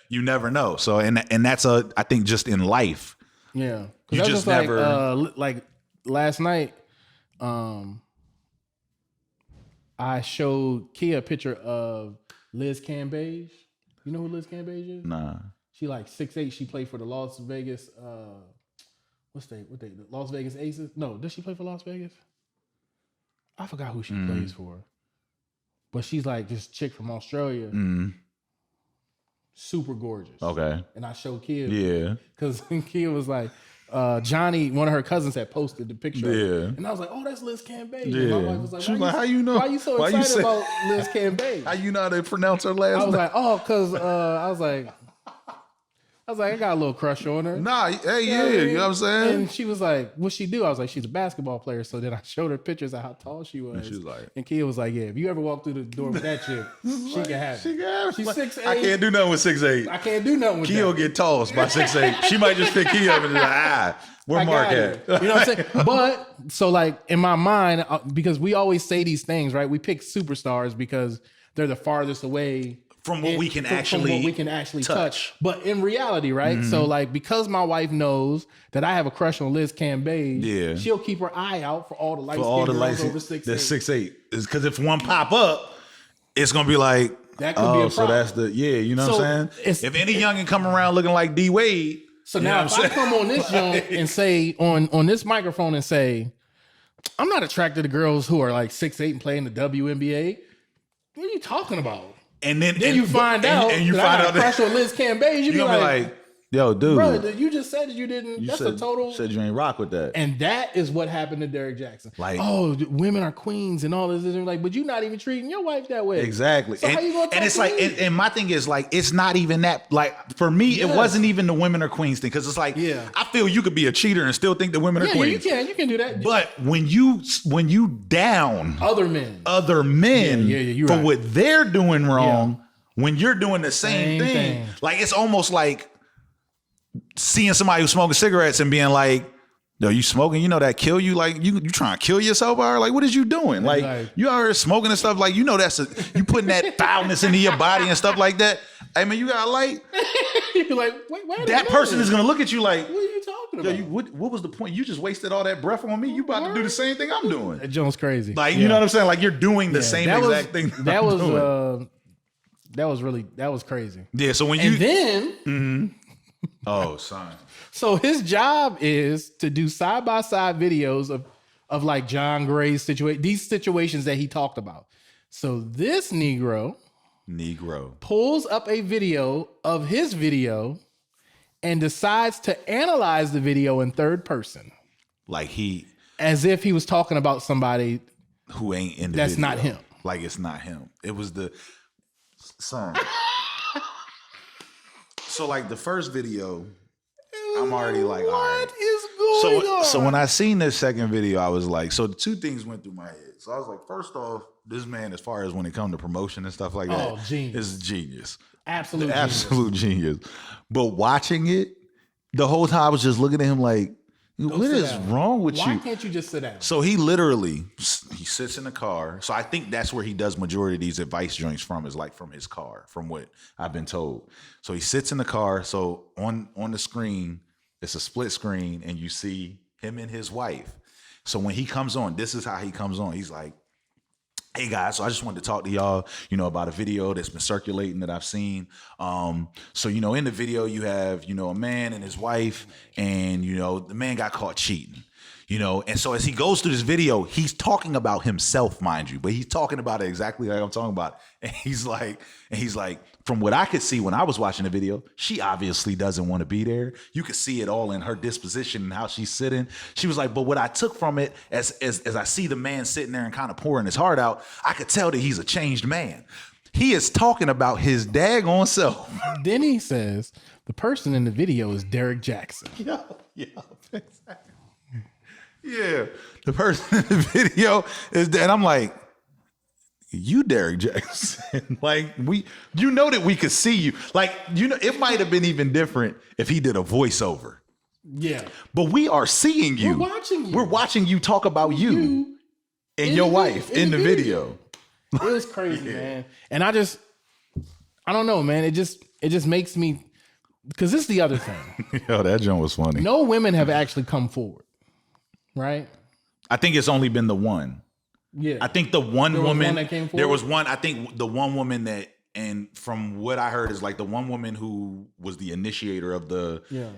Speaker 2: You never know. So, and that's I think just in life.
Speaker 1: Yeah.
Speaker 2: You just never.
Speaker 1: Like last night, I showed Kia a picture of Liz Cambage. You know who Liz Cambage is?
Speaker 2: Nah.
Speaker 1: She like 6'8". She played for the Las Vegas. What they? The Las Vegas Aces? No, does she play for Las Vegas? I forgot who she plays for. But she's like this chick from Australia. Super gorgeous.
Speaker 2: Okay.
Speaker 1: And I showed Kia.
Speaker 2: Yeah.
Speaker 1: Because Kia was like, Johnny, one of her cousins had posted the picture.
Speaker 2: Yeah.
Speaker 1: And I was like, oh, that's Liz Cambage.
Speaker 2: Yeah.
Speaker 1: And my wife was like,
Speaker 2: she was like, how you know?
Speaker 1: Why are you so excited about Liz Cambage?
Speaker 2: How you know how to pronounce her last name?
Speaker 1: I was like, oh, because I was like, I got a little crush on her.
Speaker 2: Nah, hey, you know what I'm saying?
Speaker 1: And she was like, what's she do? I was like, she's a basketball player. So then I showed her pictures of how tall she was.
Speaker 2: And she was like,
Speaker 1: and Kia was like, yeah, if you ever walk through the door with that chick, she can have it.
Speaker 2: She can have it.
Speaker 1: She's 6'8".
Speaker 2: I can't do nothing with 6'8".
Speaker 1: I can't do nothing with
Speaker 2: Kia will get tossed by 6'8". She might just pick Kia up and be like, where Mark at?
Speaker 1: You know what I'm saying? But so like in my mind, because we always say these things, right? We pick superstars because they're the farthest away
Speaker 2: from what we can actually
Speaker 1: touch. But in reality, right? So like because my wife knows that I have a crush on Liz Cambage, she'll keep her eye out for all the light-skinned girls over 6'8".
Speaker 2: That's 6'8". Is because if one pop up, it's gonna be like,
Speaker 1: that could be a problem.
Speaker 2: So that's you know what I'm saying? If any youngin come around looking like D Wade.
Speaker 1: So now if I come on this joint and say on this microphone and say, I'm not attracted to girls who are like 6'8" and play in the WNBA. What are you talking about?
Speaker 2: And then
Speaker 1: you find out, and you find out, crush on Liz Cambage. You're gonna be like,
Speaker 2: Yo, dude.
Speaker 1: Bro, you just said you didn't. That's a total.
Speaker 2: Said you ain't rock with that.
Speaker 1: And that is what happened to Derrick Jaxn.
Speaker 2: Like,
Speaker 1: oh, women are queens and all this. And like, but you're not even treating your wife that way.
Speaker 2: Exactly.
Speaker 1: So how you gonna
Speaker 2: and it's like, and my thing is like, it's not even that. Like for me, it wasn't even the women are queens thing, because it's like, I feel you could be a cheater and still think that women are queens.
Speaker 1: Yeah, you can do that.
Speaker 2: But when you down
Speaker 1: other men
Speaker 2: for what they're doing wrong, when you're doing the same thing, like it's almost like seeing somebody who's smoking cigarettes and being like, yo, you smoking, you know that kill you? Like you trying to kill yourself, or like what is you doing? Like you out here smoking and stuff, like you know you putting that foulness into your body and stuff like that. Hey man, you got a light?
Speaker 1: You're like, wait
Speaker 2: that person is gonna look at you like,
Speaker 1: what are you talking about?
Speaker 2: Yo, what was the point? You just wasted all that breath on me. You about to do the same thing I'm doing.
Speaker 1: That Jones crazy.
Speaker 2: Like you know what I'm saying? Like you're doing the same exact thing. That
Speaker 1: was crazy.
Speaker 2: Yeah. So when oh, son.
Speaker 1: So his job is to do side by side videos of like John Gray's situation, these situations that he talked about. So this Negro pulls up a video of his video and decides to analyze the video in third person.
Speaker 2: Like
Speaker 1: as if he was talking about somebody
Speaker 2: who ain't in the
Speaker 1: that's
Speaker 2: video.
Speaker 1: Not him.
Speaker 2: Like it's not him. It was the son. So like the first video, I'm already like, all right.
Speaker 1: What is going on?
Speaker 2: So when I seen this second video, I was like, so the two things went through my head. So I was like, first off, this man, as far as when it comes to promotion and stuff like that, is genius. Absolute genius. But watching it, the whole time I was just looking at him like, what is wrong with you?
Speaker 1: Why can't you just sit down?
Speaker 2: So he sits in the car. So I think that's where he does majority of these advice joints from, is like from his car, from what I've been told. So he sits in the car. So on the screen, it's a split screen, and you see him and his wife. So when he comes on, this is how he comes on. He's like, hey guys, so I just wanted to talk to y'all, about a video that's been circulating that I've seen. So, in the video you have, a man and his wife, and, the man got caught cheating, and so as he goes through this video, he's talking about himself, mind you, but he's talking about it exactly like I'm talking about. And he's like, from what I could see when I was watching the video, she obviously doesn't want to be there. You could see it all in her disposition and how she's sitting. She was like, but what I took from it as I see the man sitting there and kind of pouring his heart out, I could tell that he's a changed man. He is talking about his daggone self.
Speaker 1: Then he says, the person in the video is Derrick Jaxn.
Speaker 2: Yeah, exactly. Yeah, the person in the video is, and I'm like, you Derrick Jaxn. Like that we could see you. Like, it might have been even different if he did a voiceover.
Speaker 1: Yeah.
Speaker 2: But we are seeing you. We're watching you talk about you and your wife in the video.
Speaker 1: It was crazy, man. And I don't know, man. It just makes me, because this is the other thing.
Speaker 2: Yo, that joint was funny.
Speaker 1: No women have actually come forward, right?
Speaker 2: I think it's only been the one.
Speaker 1: Yeah.
Speaker 2: I think the one woman
Speaker 1: that came forward.
Speaker 2: There was one. I think the one woman that, and from what I heard, is like the one woman who was the initiator of the. Yeah.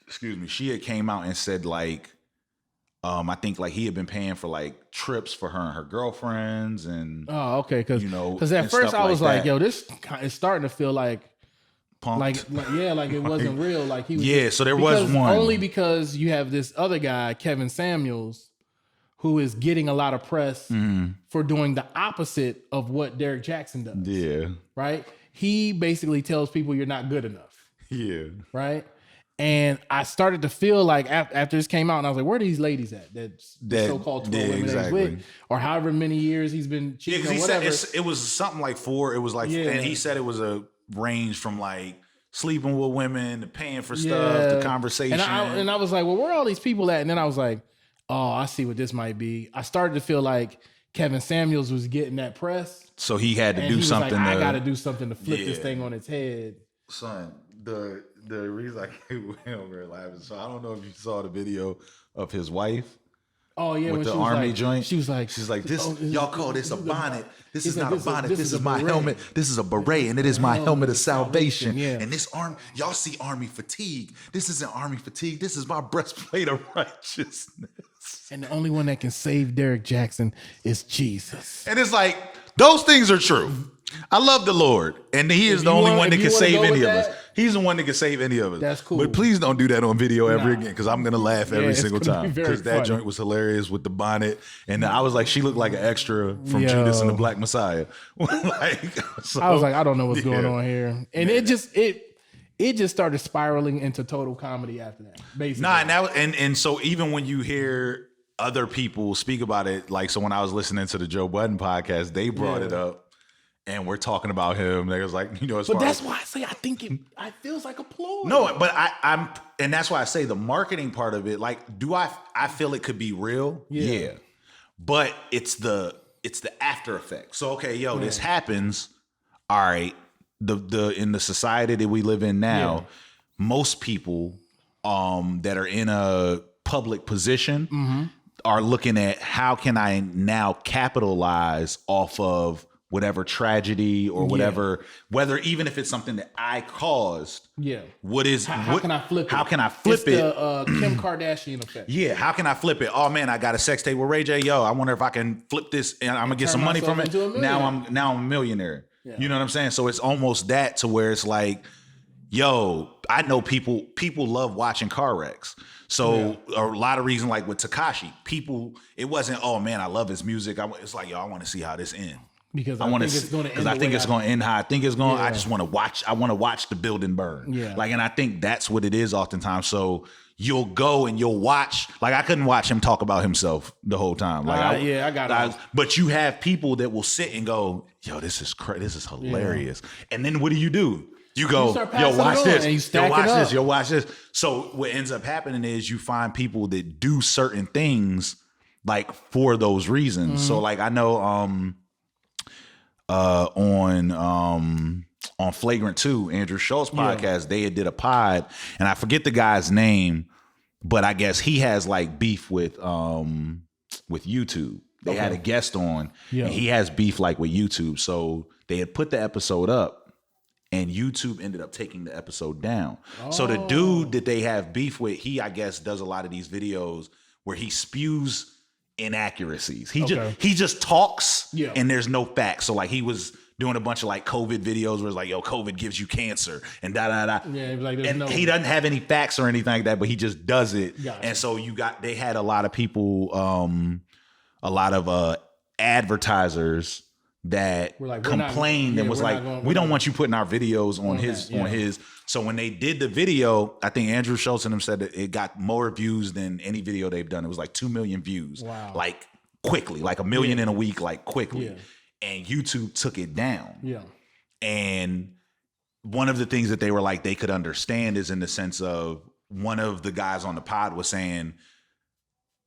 Speaker 2: Excuse me. She had came out and said like, I think like he had been paying for like trips for her and her girlfriends and.
Speaker 1: Oh, okay. Because at first I was like, yo, this is starting to feel like. Punked. Like it wasn't real. Like he was.
Speaker 2: Yeah. So there was one.
Speaker 1: Only because you have this other guy, Kevin Samuels, who is getting a lot of press for doing the opposite of what Derrick Jaxn does. Yeah. Right? He basically tells people you're not good enough.
Speaker 2: Yeah.
Speaker 1: Right? And I started to feel like after this came out, and I was like, where are these ladies at? That so-called 12 women that he's with, or however many years he's been cheating or whatever.
Speaker 2: Said it was something like 4. It was like, and he said it was a range from like sleeping with women to paying for stuff, the conversation.
Speaker 1: And I was like, well, where are all these people at? And then I was like, oh, I see what this might be. I started to feel like Kevin Samuels was getting that press.
Speaker 2: So he had to do something.
Speaker 1: Like, I got to do something to flip this thing on its head.
Speaker 2: Son, the reason I came over here laughing, so I don't know if you saw the video of his wife.
Speaker 1: Oh yeah,
Speaker 2: with the army joint.
Speaker 1: She's like,
Speaker 2: this y'all call this a bonnet. This is not a bonnet. This is my helmet. This is a beret, and it is my helmet of salvation.
Speaker 1: Yeah.
Speaker 2: And this y'all see army fatigue. This isn't army fatigue. This is my breastplate of righteousness.
Speaker 1: And the only one that can save Derrick Jaxn is Jesus.
Speaker 2: And it's like, those things are true. I love the Lord, and He is the only one that can save any of us. He's the one that can save any of us.
Speaker 1: That's cool.
Speaker 2: But please don't do that on video ever again, because I'm gonna laugh every single time. Because that
Speaker 1: funny.
Speaker 2: joint was hilarious with the bonnet, and I was like, she looked like an extra from Judas and the Black Messiah. So,
Speaker 1: I was like, I don't know what's going on here, and it just started spiraling into total comedy after that. Basically,
Speaker 2: and so even when you hear other people speak about it, like, so when I was listening to the Joe Budden podcast, they brought it up, and we're talking about him. They was like,
Speaker 1: but that's why I say I think it feels like a ploy.
Speaker 2: No, but I'm, and that's why I say the marketing part of it. Like, I feel it could be real, yeah, but it's the after effect. So okay, this happens. All right, the in the society that we live in now, most people that are in a public position are looking at how can I now capitalize off of whatever tragedy or whatever, whether even if it's something that I caused. Yeah. How can I flip it? How can I flip it?
Speaker 1: The Kim Kardashian effect.
Speaker 2: Yeah. How can I flip it? Oh man, I got a sex tape with Ray J. Yo, I wonder if I can flip this and I'm gonna get some money from it. Now I'm a millionaire. Yeah. You know what I'm saying? So it's almost that to where it's like, yo, I know people love watching car wrecks. So a lot of reason, like with Tekashi, it wasn't, oh man, I love his music. It's like, yo, I want to see how this ends.
Speaker 1: Because I think it's going to end.
Speaker 2: I think it's going to end how I think it's going. I just want to watch. I want to watch the building burn. Yeah. Like, and I think that's what it is oftentimes. So you'll go and you'll watch. Like, I couldn't watch him talk about himself the whole time. Like,
Speaker 1: I got it.
Speaker 2: But you have people that will sit and go, yo, this is hilarious. Yeah. And then what do? You go, yo, watch this. Yo, watch this. Yo, watch this. So what ends up happening is you find people that do certain things like for those reasons. So like I know on Flagrant 2, Andrew Schultz's podcast, they did a pod, and I forget the guy's name, but I guess he has like beef with YouTube. They had a guest on, and he has beef like with YouTube. So they had put the episode up, and YouTube ended up taking the episode down. Oh. So the dude that they have beef with, he, I guess, does a lot of these videos where he spews inaccuracies. He just talks and there's no facts. So like he was doing a bunch of like COVID videos where it's like, yo, COVID gives you cancer and da. Yeah, like and he doesn't have any facts or anything like that, but he just does it. Gotcha. And so they had a lot of people, a lot of advertisers that complained and was like, we don't want you putting our videos on his. So when they did the video, I think Andrew Schultz and them said that it got more views than any video they've done. It was like 2 million views, like quickly, like 1 million in a week, like quickly. Yeah. And YouTube took it down. Yeah. And one of the things that they were like, they could understand is in the sense of one of the guys on the pod was saying,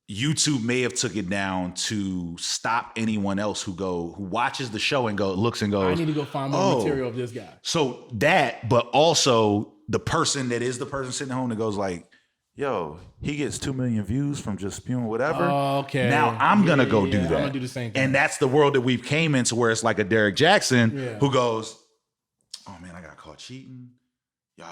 Speaker 2: YouTube may have took it down to stop anyone else who watches the show and looks and goes, I need to go find more material of this guy. So that, but also the person that is the person sitting at home that goes like, yo, he gets 2 million views from just spewing whatever. Okay. Now I'm going to go do that. I'm going to do the same thing. And that's the world that we've came into where it's like a Derrick Jaxn who goes, oh man, I got caught cheating. Y'all,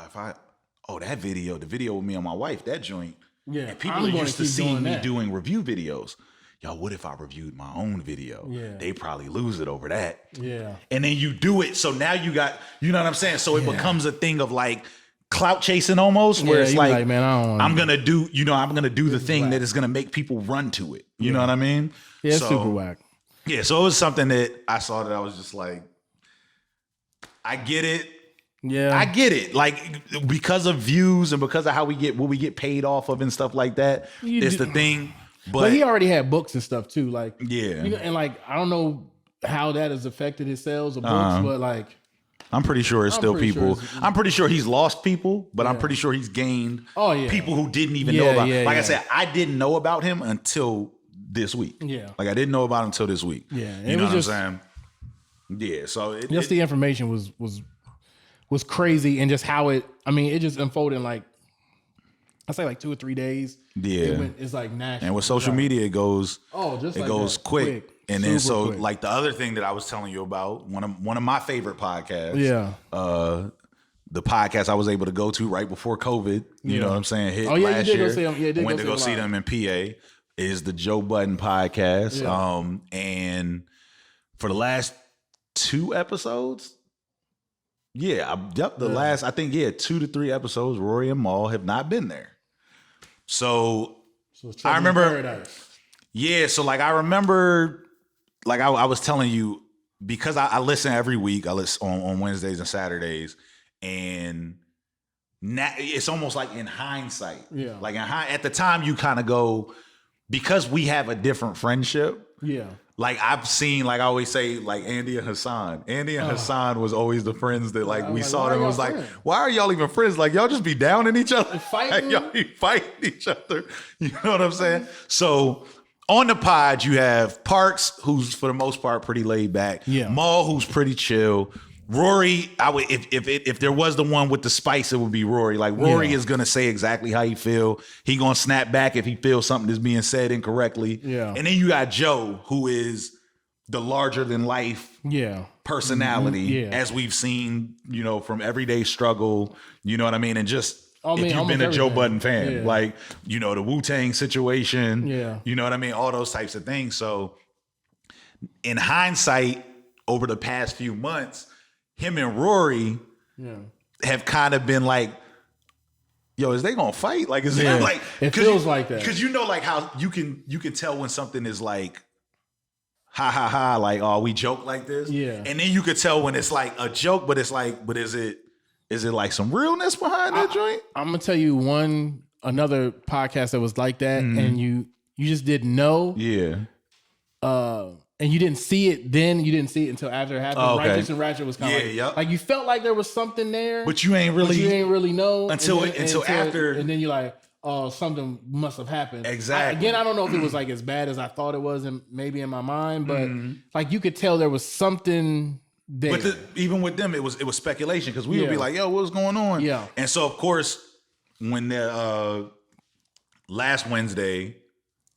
Speaker 2: that video, the video with me and my wife, that joint. Yeah, and people are used to seeing me doing review videos. Y'all, what if I reviewed my own video? Yeah. They probably lose it over that. Yeah. And then you do it. So now you got, you know what I'm saying? So it becomes a thing of like clout chasing almost, where it's like man, I'm going to do, I'm going to do the thing that is going to make people run to it. You know what I mean?
Speaker 1: Yeah, it's super whack.
Speaker 2: Yeah. So it was something that I saw that I was just like, I get it. Yeah, I get it. Like because of views and because of how we get paid off of and stuff like that. It's the thing. But
Speaker 1: he already had books and stuff too. Like and like I don't know how that has affected his sales of books, but like
Speaker 2: I'm pretty sure it's still people. I'm pretty sure he's lost people, but I'm pretty sure he's gained people who didn't even know about him. Like I said, I didn't know about him until this week. Yeah. Like I didn't know about him until this week. Yeah. You know what I'm saying? Yeah. So
Speaker 1: the information was crazy, and just how it just unfolded in like, I say like 2 or 3 days. Yeah. It's like national.
Speaker 2: And with social media, it goes quick. And then quick. Like the other thing that I was telling you about, one of my favorite podcasts. Yeah. The podcast I was able to go to right before COVID, you know what I'm saying, hit last year. Went to go see them in PA, is the Joe Budden Podcast. Yeah. And for the last 2 episodes, The last, I think, 2 to 3 episodes, Rory and Mal have not been there. So I remember, so like I remember, like I was telling you, because I listen every week. I listen on Wednesdays and Saturdays, and now it's almost like in hindsight.
Speaker 1: Yeah.
Speaker 2: Like at the time, you kind of go, because we have a different friendship.
Speaker 1: Yeah.
Speaker 2: Like I've seen, like I always say, like Andy and Hassan. Andy and Hassan was always the friends that like we saw them. It was like, why are y'all even friends? Like y'all just be down in each other,
Speaker 1: fighting.
Speaker 2: Like, y'all be fighting each other. You know what I'm saying? So on the pod, you have Parks, who's for the most part pretty laid back.
Speaker 1: Yeah.
Speaker 2: Maul, who's pretty chill. Rory, I would if there was the one with the spice, it would be Rory. Like Rory is gonna say exactly how he feel. He gonna snap back if he feels something is being said incorrectly.
Speaker 1: Yeah.
Speaker 2: And then you got Joe, who is the larger than life personality, as we've seen, you know, from Everyday Struggle. You know what I mean? And just if you've been a Joe Budden fan, like, you know, the Wu-Tang situation, you know what I mean? All those types of things. So in hindsight, over the past few months, him and Rory have kind of been like, yo, is they gonna fight? Like, is it like,
Speaker 1: it feels like that?
Speaker 2: Because you know, like how you can tell when something is like, ha ha ha, like, oh, we joke like this.
Speaker 1: Yeah.
Speaker 2: And then you could tell when it's like a joke, but it's like, but is it like some realness behind that joint?
Speaker 1: I'm gonna tell you another podcast that was like that, and you just didn't know.
Speaker 2: Yeah.
Speaker 1: And you didn't see it then. You didn't see it until after it happened.
Speaker 2: Oh, okay.
Speaker 1: Righteous and Ratchet was kind of like you felt like there was something there,
Speaker 2: but you ain't really
Speaker 1: know
Speaker 2: until after,
Speaker 1: and then you're like, oh, something must have happened.
Speaker 2: Exactly.
Speaker 1: I don't know if it was like as bad as I thought it was, and maybe in my mind, but like you could tell there was something there.
Speaker 2: But even with them, it was speculation, because we would be like, yo, what's going on?
Speaker 1: Yeah.
Speaker 2: And so of course, when the last Wednesday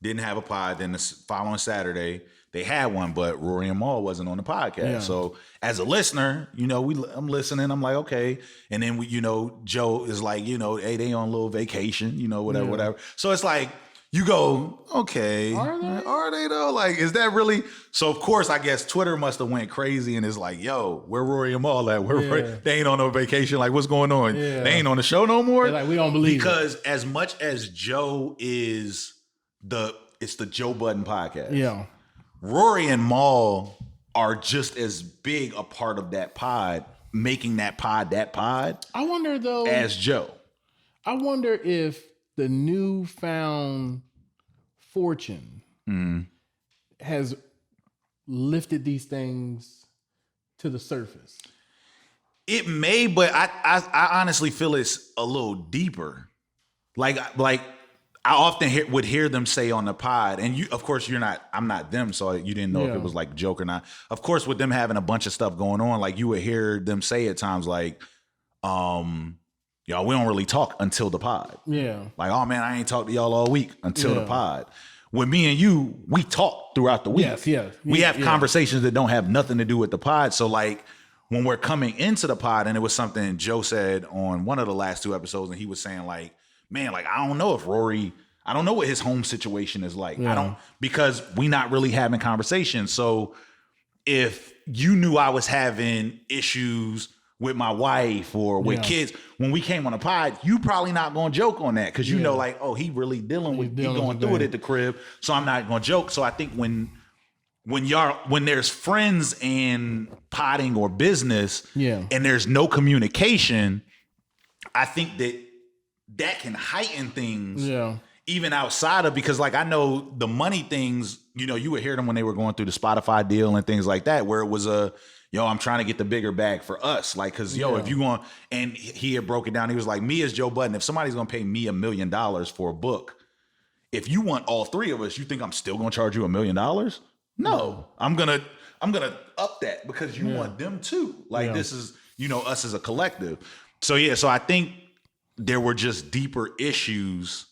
Speaker 2: didn't have a pod, then the following Saturday they had one, but Rory and Maul wasn't on the podcast.
Speaker 1: Yeah.
Speaker 2: So as a listener, you know, I'm listening. I'm like, okay. And then you know, Joe is like, you know, hey, they on a little vacation, you know, whatever. So it's like, you go, okay, are they though? Like, is that really? So of course, I guess Twitter must have went crazy and is like, yo, where Rory and Maul at? They ain't on no vacation. Like, what's going on?
Speaker 1: Yeah.
Speaker 2: They ain't on the show no more.
Speaker 1: They're like, we don't believe
Speaker 2: because as much as Joe is it's the Joe Budden podcast.
Speaker 1: Yeah.
Speaker 2: Rory and Maul are just as big a part of that pod, making that pod.
Speaker 1: I wonder though,
Speaker 2: as Joe.
Speaker 1: I wonder if the newfound fortune has lifted these things to the surface.
Speaker 2: It may, but I honestly feel it's a little deeper. Like I often would hear them say on the pod, and you, of course, I'm not them, so you didn't know if it was like a joke or not. Of course, with them having a bunch of stuff going on, like you would hear them say at times like, y'all, we don't really talk until the pod.
Speaker 1: Yeah.
Speaker 2: Like, oh man, I ain't talked to y'all all week until the pod. With me and you, we talk throughout the week.
Speaker 1: Yes.
Speaker 2: We have conversations that don't have nothing to do with the pod. So like when we're coming into the pod, and it was something Joe said on one of the last 2 episodes, and he was saying like, man, like, I don't know if Rory, I don't know what his home situation is like. Because we not really having conversations. So if you knew I was having issues with my wife or with kids, when we came on the pod, you probably not going to joke on that. Because you know, like, oh, he really he going through it at the crib. So I'm not going to joke. So I think when there's friends and potting or business and there's no communication, I think that can heighten things even outside of, because like I know the money things, you know, you would hear them when they were going through the Spotify deal and things like that, where it was I'm trying to get the bigger bag for us. Like, cause if you want, and he had broke it down, he was like, me as Joe Budden, if somebody's going to pay me $1 million for a book, if you want all 3 of us, you think I'm still going to charge you $1 million? No, I'm going to up that because you want them too. Like this is, you know, us as a collective. So so I think there were just deeper issues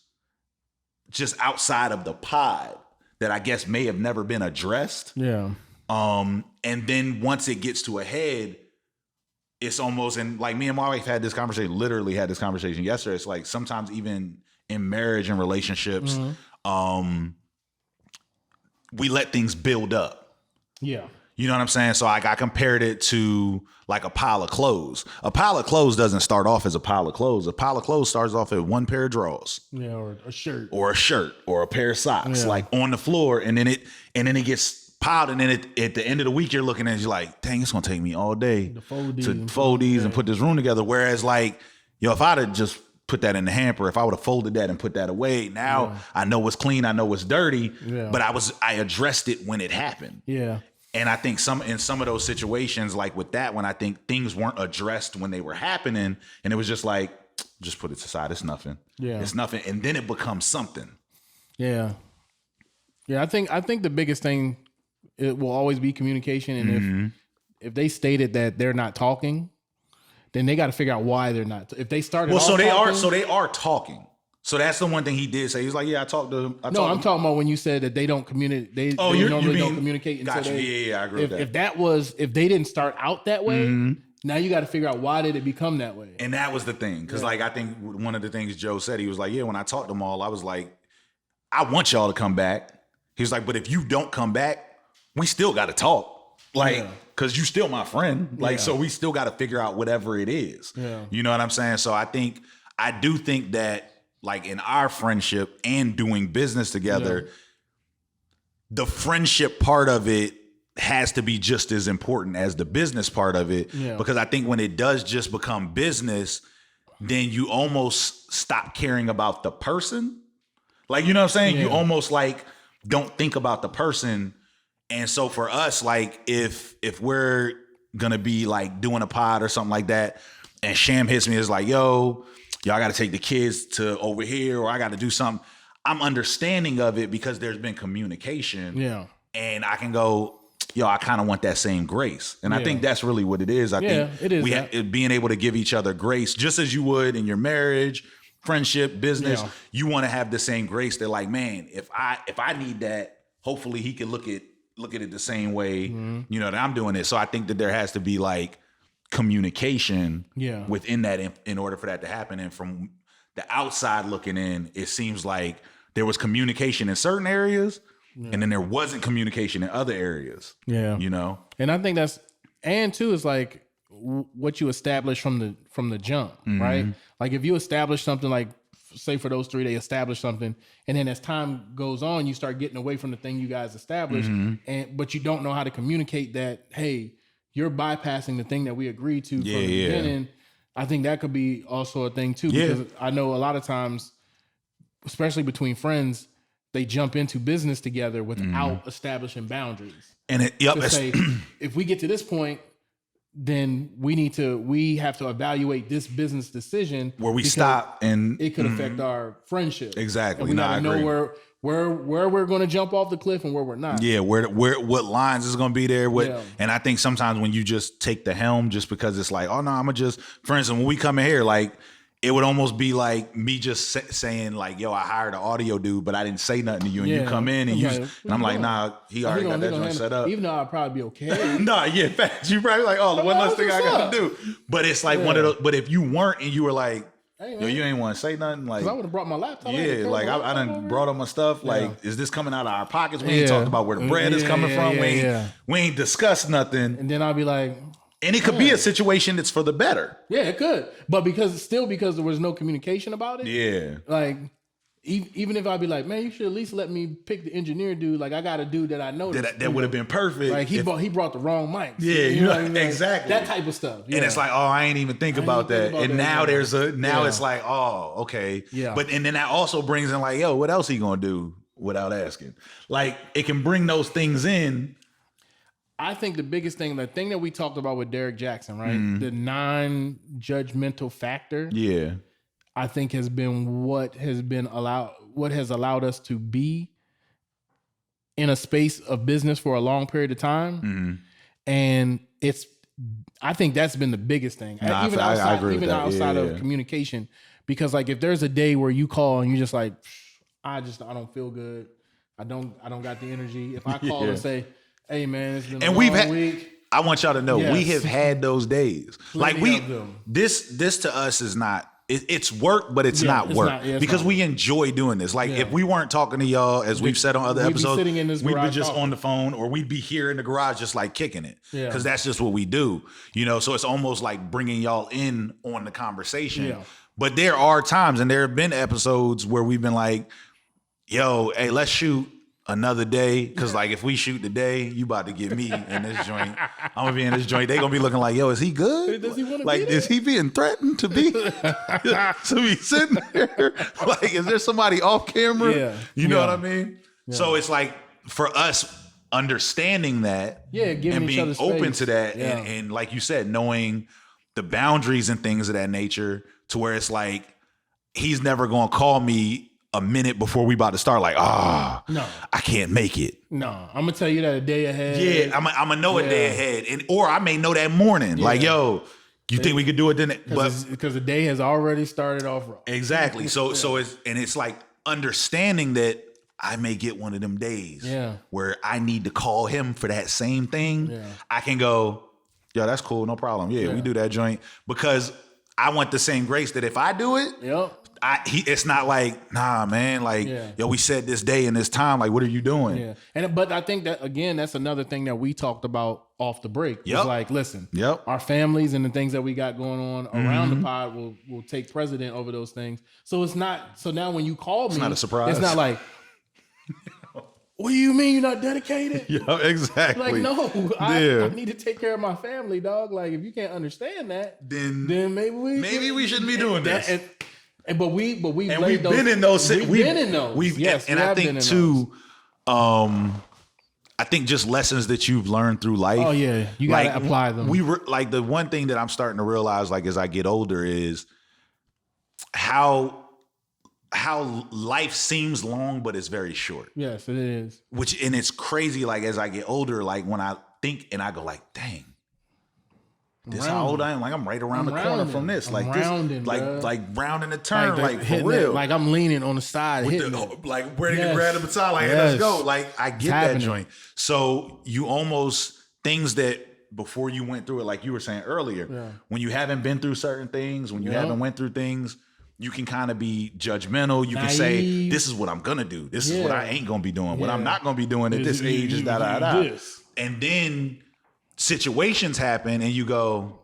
Speaker 2: just outside of the pod that I guess may have never been addressed.
Speaker 1: Yeah.
Speaker 2: And then once it gets to a head, it's almost, and like me and my wife literally had this conversation yesterday. It's like sometimes even in marriage and relationships, we let things build up.
Speaker 1: Yeah.
Speaker 2: You know what I'm saying? So like I compared it to like a pile of clothes. A pile of clothes doesn't start off as a pile of clothes. A pile of clothes starts off at one pair of drawers.
Speaker 1: Yeah, or a shirt.
Speaker 2: Or a shirt or a pair of socks, like on the floor, and then it gets piled, and then at the end of the week you're looking at it, you're like, dang, it's gonna take me all day to fold these and put this room together. Whereas like, if I'd have just put that in the hamper, if I would have folded that and put that away, now I know what's clean, I know what's dirty, but I addressed it when it happened. Yeah. And I think in some of those situations, like with that one, I think things weren't addressed when they were happening, and it was just like, just put it aside. It's nothing. Yeah, it's nothing, and then it becomes something. Yeah,
Speaker 1: yeah. I think the biggest thing, it will always be communication, and if they stated that they're not talking, then they got to figure out why they're not. If they started,
Speaker 2: they are talking. So that's the one thing he did say. He's like, yeah, I talked to him.
Speaker 1: I'm talking about when you said that they don't communicate. They normally don't communicate.
Speaker 2: Gotcha. I agree with
Speaker 1: that. If they didn't start out that way, now you got to figure out why did it become that way.
Speaker 2: And that was the thing. Because like, I think one of the things Joe said, he was like, yeah, when I talked to them all, I was like, I want y'all to come back. He was like, but if you don't come back, we still got to talk. Like, because you still my friend. Like, so we still got to figure out whatever it is. Yeah. You know what I'm saying? So I do think that, like in our friendship and doing business together, the friendship part of it has to be just as important as the business part of it. Yeah. Because I think when it does just become business, then you almost stop caring about the person. Like, you know what I'm saying? Yeah. You almost like don't think about the person. And so for us, like if we're gonna be like doing a pod or something like that, and Sham hits me, is like, yo, y'all got to take the kids to over here, or I got to do something. I'm understanding of it because there's been communication. Yeah. And I can go, yo, I kind of want that same grace. And I think that's really what it is. I think
Speaker 1: it is
Speaker 2: being able to give each other grace, just as you would in your marriage, friendship, business, you want to have the same grace. They're like, man, if I need that, hopefully he can look at it the same way, you know, that I'm doing it. So I think that there has to be like communication within that in order for that to happen. And from the outside looking in, it seems like there was communication in certain areas and then there wasn't communication in other areas. Yeah. You know?
Speaker 1: And I think too, is like what you establish from the jump, right? Like if you establish something, like say for those three, they establish something, and then as time goes on, you start getting away from the thing you guys established, but you don't know how to communicate that, hey, you're bypassing the thing that we agreed to from the beginning. I think that could be also a thing too, because I know a lot of times, especially between friends, they jump into business together without establishing boundaries.
Speaker 2: And
Speaker 1: to say, if we get to this point, then we have to evaluate this business decision
Speaker 2: where we stop, and
Speaker 1: it could affect our friendship.
Speaker 2: Exactly.
Speaker 1: And we gotta know where we're going to jump off the cliff and where we're not.
Speaker 2: Yeah, what lines is going to be there. And I think sometimes when you just take the helm, just because it's like, oh no, I'm gonna just, for instance, when we come in here, like it would almost be like me just saying like, yo, I hired an audio dude, but I didn't say nothing to you, and you come in and and I'm like, nah, he already got that joint set up.
Speaker 1: Even though I'd probably be okay.
Speaker 2: Nah, yeah, facts. You probably like, oh, the one less thing I got to do. But it's like one of those. But if you weren't and you were like, yo, you ain't want to say nothing, like,
Speaker 1: I would have brought my laptop.
Speaker 2: Yeah, like I done brought up my stuff. Like, is this coming out of our pockets? We ain't talked about where the bread is coming from. We ain't discussed nothing.
Speaker 1: And then I'll be like,
Speaker 2: and it could be a situation that's for the better.
Speaker 1: Yeah, it could. But because there was no communication about it. Yeah. Like, even if I'd be like, man, you should at least let me pick the engineer dude. Like, I got a dude that I know
Speaker 2: that would have been perfect.
Speaker 1: Like he brought the wrong mics.
Speaker 2: Yeah, you know what I mean? Exactly.
Speaker 1: That type of stuff.
Speaker 2: Yeah. And it's like, oh, I ain't even think about that. And now it's like, oh, okay. Yeah. But and then that also brings in like, yo, what else he gonna do without asking? Like, it can bring those things in.
Speaker 1: I think the biggest thing, the thing that we talked about with Derrick Jaxn, right? The non-judgmental factor. Yeah. I think has been what has allowed us to be in a space of business for a long period of time. And I think that's been the biggest thing.
Speaker 2: I agree with that.
Speaker 1: Outside of communication, because like if there's a day where you call and you're just like, I don't feel good. I don't got the energy. If I call and say, hey man, it's been a long week.
Speaker 2: I want y'all to know we have had those days. Like this to us is not it's work, but it's not work because we enjoy doing this. Like if we weren't talking to y'all, as we've said on other episodes, we'd be just on the phone, or we'd be here in the garage just like kicking it because that's just what we do, you know. So it's almost like bringing y'all in on the conversation. But there are times, and there have been episodes where we've been like, yo, hey, let's shoot another day, because like if we shoot today, you about to get me in this joint. I'm gonna be in this joint. They gonna be looking like, yo, is he good?
Speaker 1: Does he want to
Speaker 2: like, is he being threatened to be to be sitting there? Like, is there somebody off camera? You know what I mean? So it's like for us understanding that,
Speaker 1: giving
Speaker 2: and being open
Speaker 1: space
Speaker 2: to that, and like you said, knowing the boundaries and things of that nature, to where it's like he's never gonna call me a minute before we about to start, like, no, I can't make it.
Speaker 1: No, I'm gonna tell you that a day ahead.
Speaker 2: Yeah, I'm gonna know a day ahead, or I may know that morning. Like, yo, you think we could do it then? But
Speaker 1: because the day has already started off wrong.
Speaker 2: Exactly. So it's like understanding that I may get one of them days where I need to call him for that same thing. I can go, yo, that's cool, no problem. Yeah, we do that joint, because I want the same grace that if I do it, it's not like, nah, man, like, yo, we said this day and this time, like, what are you doing?
Speaker 1: But I think that, again, that's another thing that we talked about off the break. It's like, listen, our families and the things that we got going on around the pod will take precedent over those things. So it's not, so now when you call me,
Speaker 2: it's not a surprise.
Speaker 1: It's not like, what do you mean you're not dedicated?
Speaker 2: Yeah, exactly.
Speaker 1: Like, no, I need to take care of my family, dog. Like, if you can't understand that, then maybe we shouldn't be doing this. But we've
Speaker 2: been in those. And I think too, I think just lessons that you've learned through life.
Speaker 1: Oh yeah, you gotta apply them.
Speaker 2: We were like, the one thing that I'm starting to realize, like, as I get older, is how life seems long, but it's very short.
Speaker 1: Yes, it is.
Speaker 2: And it's crazy. Like, as I get older, like when I think and I go like, dang, this how old I am. Like, I'm right around the corner from this. Like
Speaker 1: rounding,
Speaker 2: this, like rounding the turn, like for real.
Speaker 1: Like I'm leaning on the side,
Speaker 2: like ready to grab the baton. Like, hey, let's go. Like, I get that joint. So you almost, things that before you went through it, like you were saying earlier, when you haven't been through certain things, when you haven't went through things, you can kind of be judgmental. You can say, this is what I'm going to do. This is what I ain't going to be doing. What I'm not going to be doing at this age is da-da-da. And then situations happen and you go,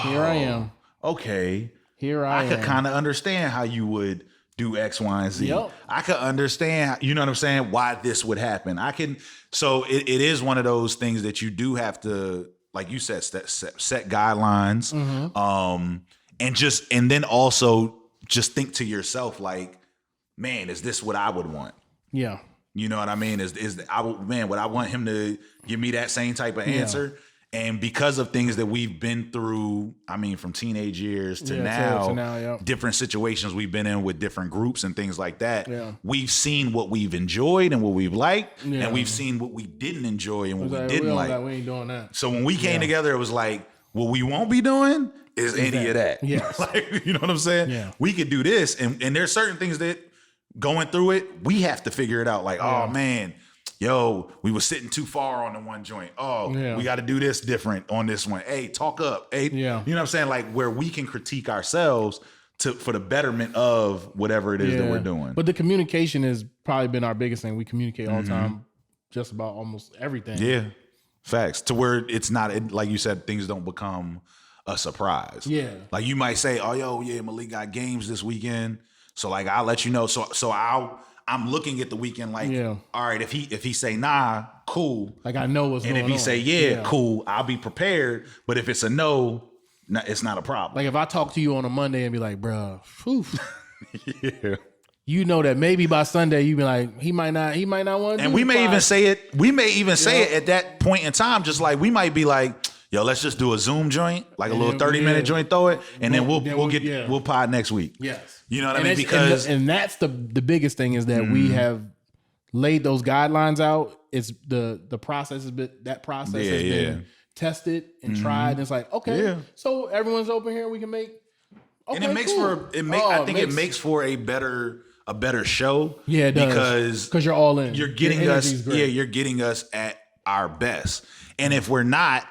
Speaker 1: here I am.
Speaker 2: Okay.
Speaker 1: Here I am.
Speaker 2: I could kind of understand how you would do X, Y, and Z. I could understand, you know what I'm saying, why this would happen. So it is one of those things that you do have to, like you said, set guidelines. And then also just think to yourself, like, man, is this what I would want?
Speaker 1: Yeah.
Speaker 2: You know what I mean? Would I want him to give me that same type of answer? And because of things that we've been through, I mean, from teenage years to now, different situations we've been in with different groups and things like that, we've seen what we've enjoyed and what we've liked, and we've seen what we didn't enjoy and what we didn't like.
Speaker 1: We ain't doing that.
Speaker 2: So when we came together, it was like, what we won't be doing is any of that.
Speaker 1: Yes.
Speaker 2: Like, you know what I'm saying?
Speaker 1: Yeah.
Speaker 2: We could do this. And there's certain things that going through it, we have to figure it out. Like, oh man, yo, we were sitting too far on the one joint. We got to do this different on this one. Hey, talk up. Hey, you know what I'm saying? Like, where we can critique ourselves for the betterment of whatever it is that we're doing.
Speaker 1: But the communication has probably been our biggest thing. We communicate all the time, just about almost everything.
Speaker 2: Yeah. Facts. To where it's not, like you said, things don't become a surprise. Yeah. Like, you might say, oh, yo, yeah, Malik got games this weekend. So, like, I'll let you know. So I'm looking at the weekend like, all right, if he say, nah, cool.
Speaker 1: Like, I know what's going on.
Speaker 2: And if he say, cool, I'll be prepared. But if it's a no, it's not a problem.
Speaker 1: Like, if I talk to you on a Monday and be like, bro, you know that maybe by Sunday you be like, he might not want to.
Speaker 2: And we may even say it. We may even say it at that point in time. Just like, we might be like, yo, let's just do a Zoom joint, like a little 30-minute joint, throw it, and then we'll pod next week.
Speaker 1: Yes,
Speaker 2: you know what I mean? Because
Speaker 1: and that's the biggest thing is that we have laid those guidelines out. It's the process has been has been tested and tried. And it's like, okay, so everyone's open here. We can make. Okay, and it makes
Speaker 2: it makes for a better show.
Speaker 1: Yeah, it does. Because you're all in.
Speaker 2: You're getting us. Yeah, you're getting us at our best. And if we're not,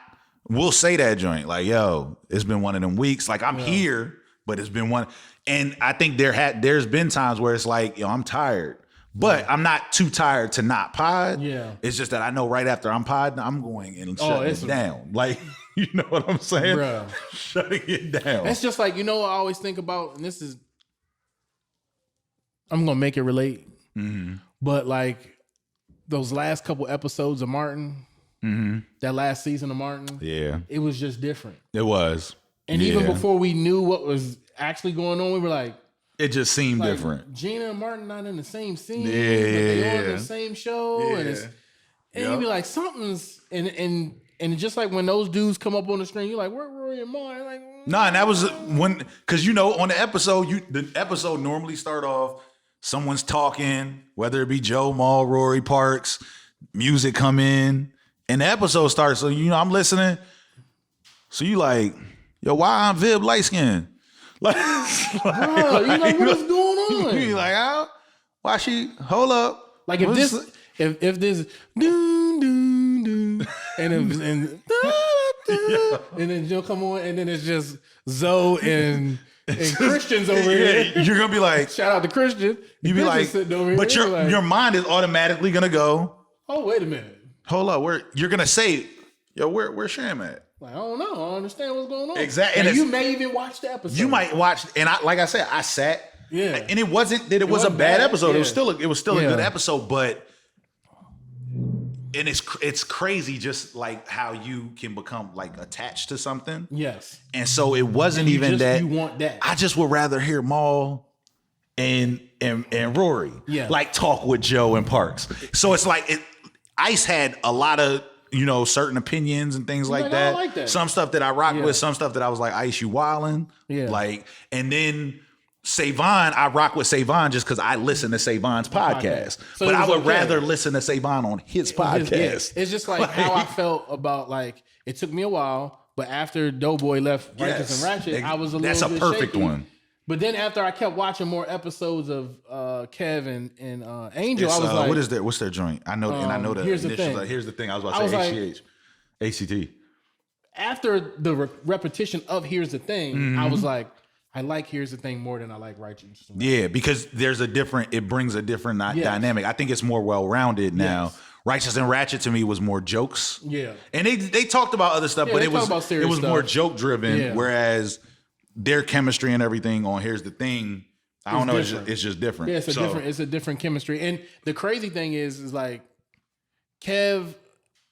Speaker 2: we'll say that joint like, yo, it's been one of them weeks. Like, I'm here but it's been one. And I think there's been times where it's like, yo, I'm tired. But I'm not too tired to not pod.
Speaker 1: Yeah.
Speaker 2: It's just that I know right after I'm podding, I'm going and shutting it down. Like, you know what I'm saying?
Speaker 1: Bruh.
Speaker 2: Shutting it down.
Speaker 1: It's just like, you know what I always think about, and this is, I'm going to make it relate. Mm-hmm. But like those last couple episodes of Martin, that last season of Martin, it was just different.
Speaker 2: It was.
Speaker 1: And even before we knew what was actually going on, we were like,
Speaker 2: it just seemed
Speaker 1: like,
Speaker 2: different.
Speaker 1: Gina and Martin not in the same scene.
Speaker 2: Yeah,
Speaker 1: but they on the same show. And you'd be like, something's and just like when those dudes come up on the screen, you're like, where Rory and Mar? Like,
Speaker 2: nah, and that was when, because on the episode normally start off, someone's talking, whether it be Joe, Mal, Rory, Parks, music come in, and the episode starts. So I'm listening. So you like, yo, why I'm Vib light skin? Like,
Speaker 1: bro, you like, what is going on?
Speaker 2: You like, how? Why she? Hold up.
Speaker 1: Like if this doo doo doo and then you'll come on and then it's just Zoe and Christian's over here.
Speaker 2: You're gonna be like,
Speaker 1: shout out to Christian.
Speaker 2: You be like, but your mind is automatically gonna go,
Speaker 1: oh, wait a minute.
Speaker 2: Hold up, you're gonna say, yo, where's Sham at?
Speaker 1: Like, I don't know. I don't understand what's going on.
Speaker 2: Exactly.
Speaker 1: And you may even watch the episode.
Speaker 2: You might watch, and like I said, I sat.
Speaker 1: Yeah.
Speaker 2: And it wasn't that it was a bad episode.
Speaker 1: Yeah.
Speaker 2: It was still a good episode, but and it's crazy just like how you can become like attached to something.
Speaker 1: Yes.
Speaker 2: And so it wasn't even that.
Speaker 1: You want that.
Speaker 2: I just would rather hear Mal and Rory like talk with Joe and Parks. So it's like Ice had a lot of certain opinions and things like that.
Speaker 1: I like that.
Speaker 2: Some stuff that I rock with, some stuff that I was like, Ice, you wildin'. Yeah. Like, and then Savon, I rock with Savon just because I listen to Savon's podcast. So but I would rather listen to Savon on his podcast.
Speaker 1: It's just like how I felt about, like, it took me a while, but after Doughboy left Righteous and Ratchet, I was a little bit
Speaker 2: That's a perfect
Speaker 1: shaky.
Speaker 2: one.
Speaker 1: But then after I kept watching more episodes of Kev and Angel, I was like,
Speaker 2: what is their, what's their joint? I know, and I know the
Speaker 1: here's
Speaker 2: initials.
Speaker 1: the thing.
Speaker 2: Here's the thing. I was about to say ACT.
Speaker 1: After the repetition of Here's the Thing, I was like, I like Here's the Thing more than I like Righteous.
Speaker 2: Yeah, because it brings a different dynamic. I think it's more well-rounded now. Yes. Righteous and Ratchet to me was more jokes. Yeah. And they talked about other stuff, but it was more joke driven, whereas their chemistry and everything on Here's the Thing, I don't know, it's just different.
Speaker 1: Yeah, it's a different chemistry. And the crazy thing is like Kev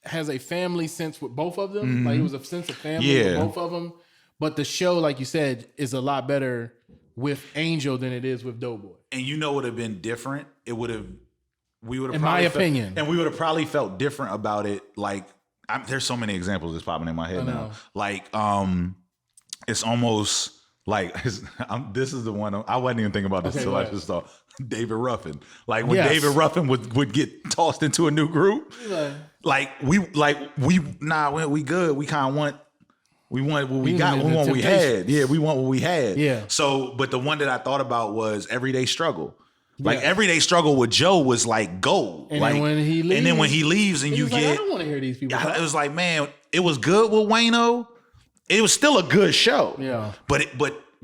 Speaker 1: has a family sense with both of them. Mm-hmm. Like, it was a sense of family with both of them. But the show, like you said, is a lot better with Angel than it is with Doughboy.
Speaker 2: And you know what would have been different? We would have,
Speaker 1: in my opinion,
Speaker 2: and we would have probably felt different about it. Like, there's so many examples that's popping in my head now. Like, it's almost like this is the one I wasn't even thinking about this until I just saw David Ruffin. Like when David Ruffin would get tossed into a new group, we good. We kind of want. We want what we got. We want what we had. Yeah, we want what we had. Yeah. So, but the one that I thought about was Everyday Struggle. Like Everyday Struggle with Joe was like gold. And like, then when he leaves, and you get,
Speaker 1: I don't want to hear these people.
Speaker 2: It was like, man, it was good with Wayno. It was still a good show. Yeah. But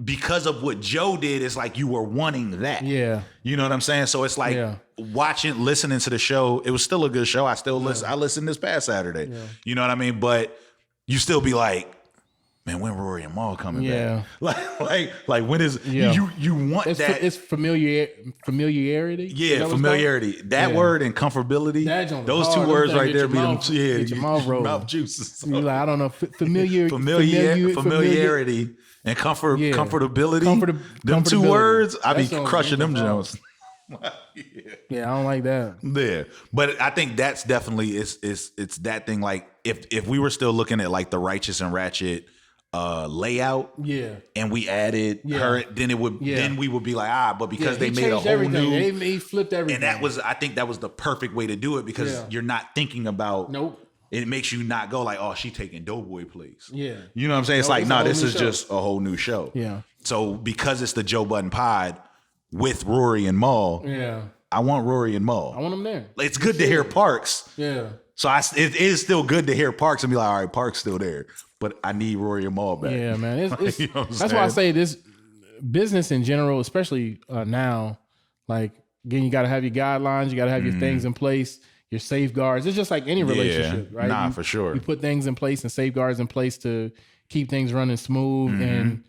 Speaker 2: because of what Joe did, it's like you were wanting that. Yeah. You know what I'm saying? So it's like listening to the show. It was still a good show. I still listen. I listened this past Saturday. Yeah. You know what I mean? But you still be like, man, when Rory and Mal coming back? Like when is you want that?
Speaker 1: It's familiarity.
Speaker 2: Yeah, familiarity. That word and comfortability. Those two words right there be them. Yeah,
Speaker 1: your mouth juices. So. Like, I don't know, familiarity
Speaker 2: and comfortability. Them two words, I be crushing them Jones.
Speaker 1: Yeah, I don't like that.
Speaker 2: Yeah, but I think that's definitely it's that thing. Like if we were still looking at like the Righteous and Ratchet layout, and we added her, then we would be like, but because they made a whole new,
Speaker 1: they flipped everything,
Speaker 2: and I think that was the perfect way to do it because you're not thinking about it makes you not go like, oh, she taking Doughboy place. Yeah, you know what I'm saying? It's like, no, this is just a whole new show. Yeah. So because it's the Joe Budden Pod with Rory and Mal, I want Rory and Mal.
Speaker 1: I want them there.
Speaker 2: It's good to hear Parks. Yeah. So it is still good to hear Parks and be like, all right, Parks still there, but I need Rory and Mal back.
Speaker 1: Yeah, man. That's why I say this. business in general, especially now, like again, you got to have your guidelines, you got to have your things in place, your safeguards. It's just like any relationship, right?
Speaker 2: Nah, for sure.
Speaker 1: You put things in place and safeguards in place to keep things running smooth and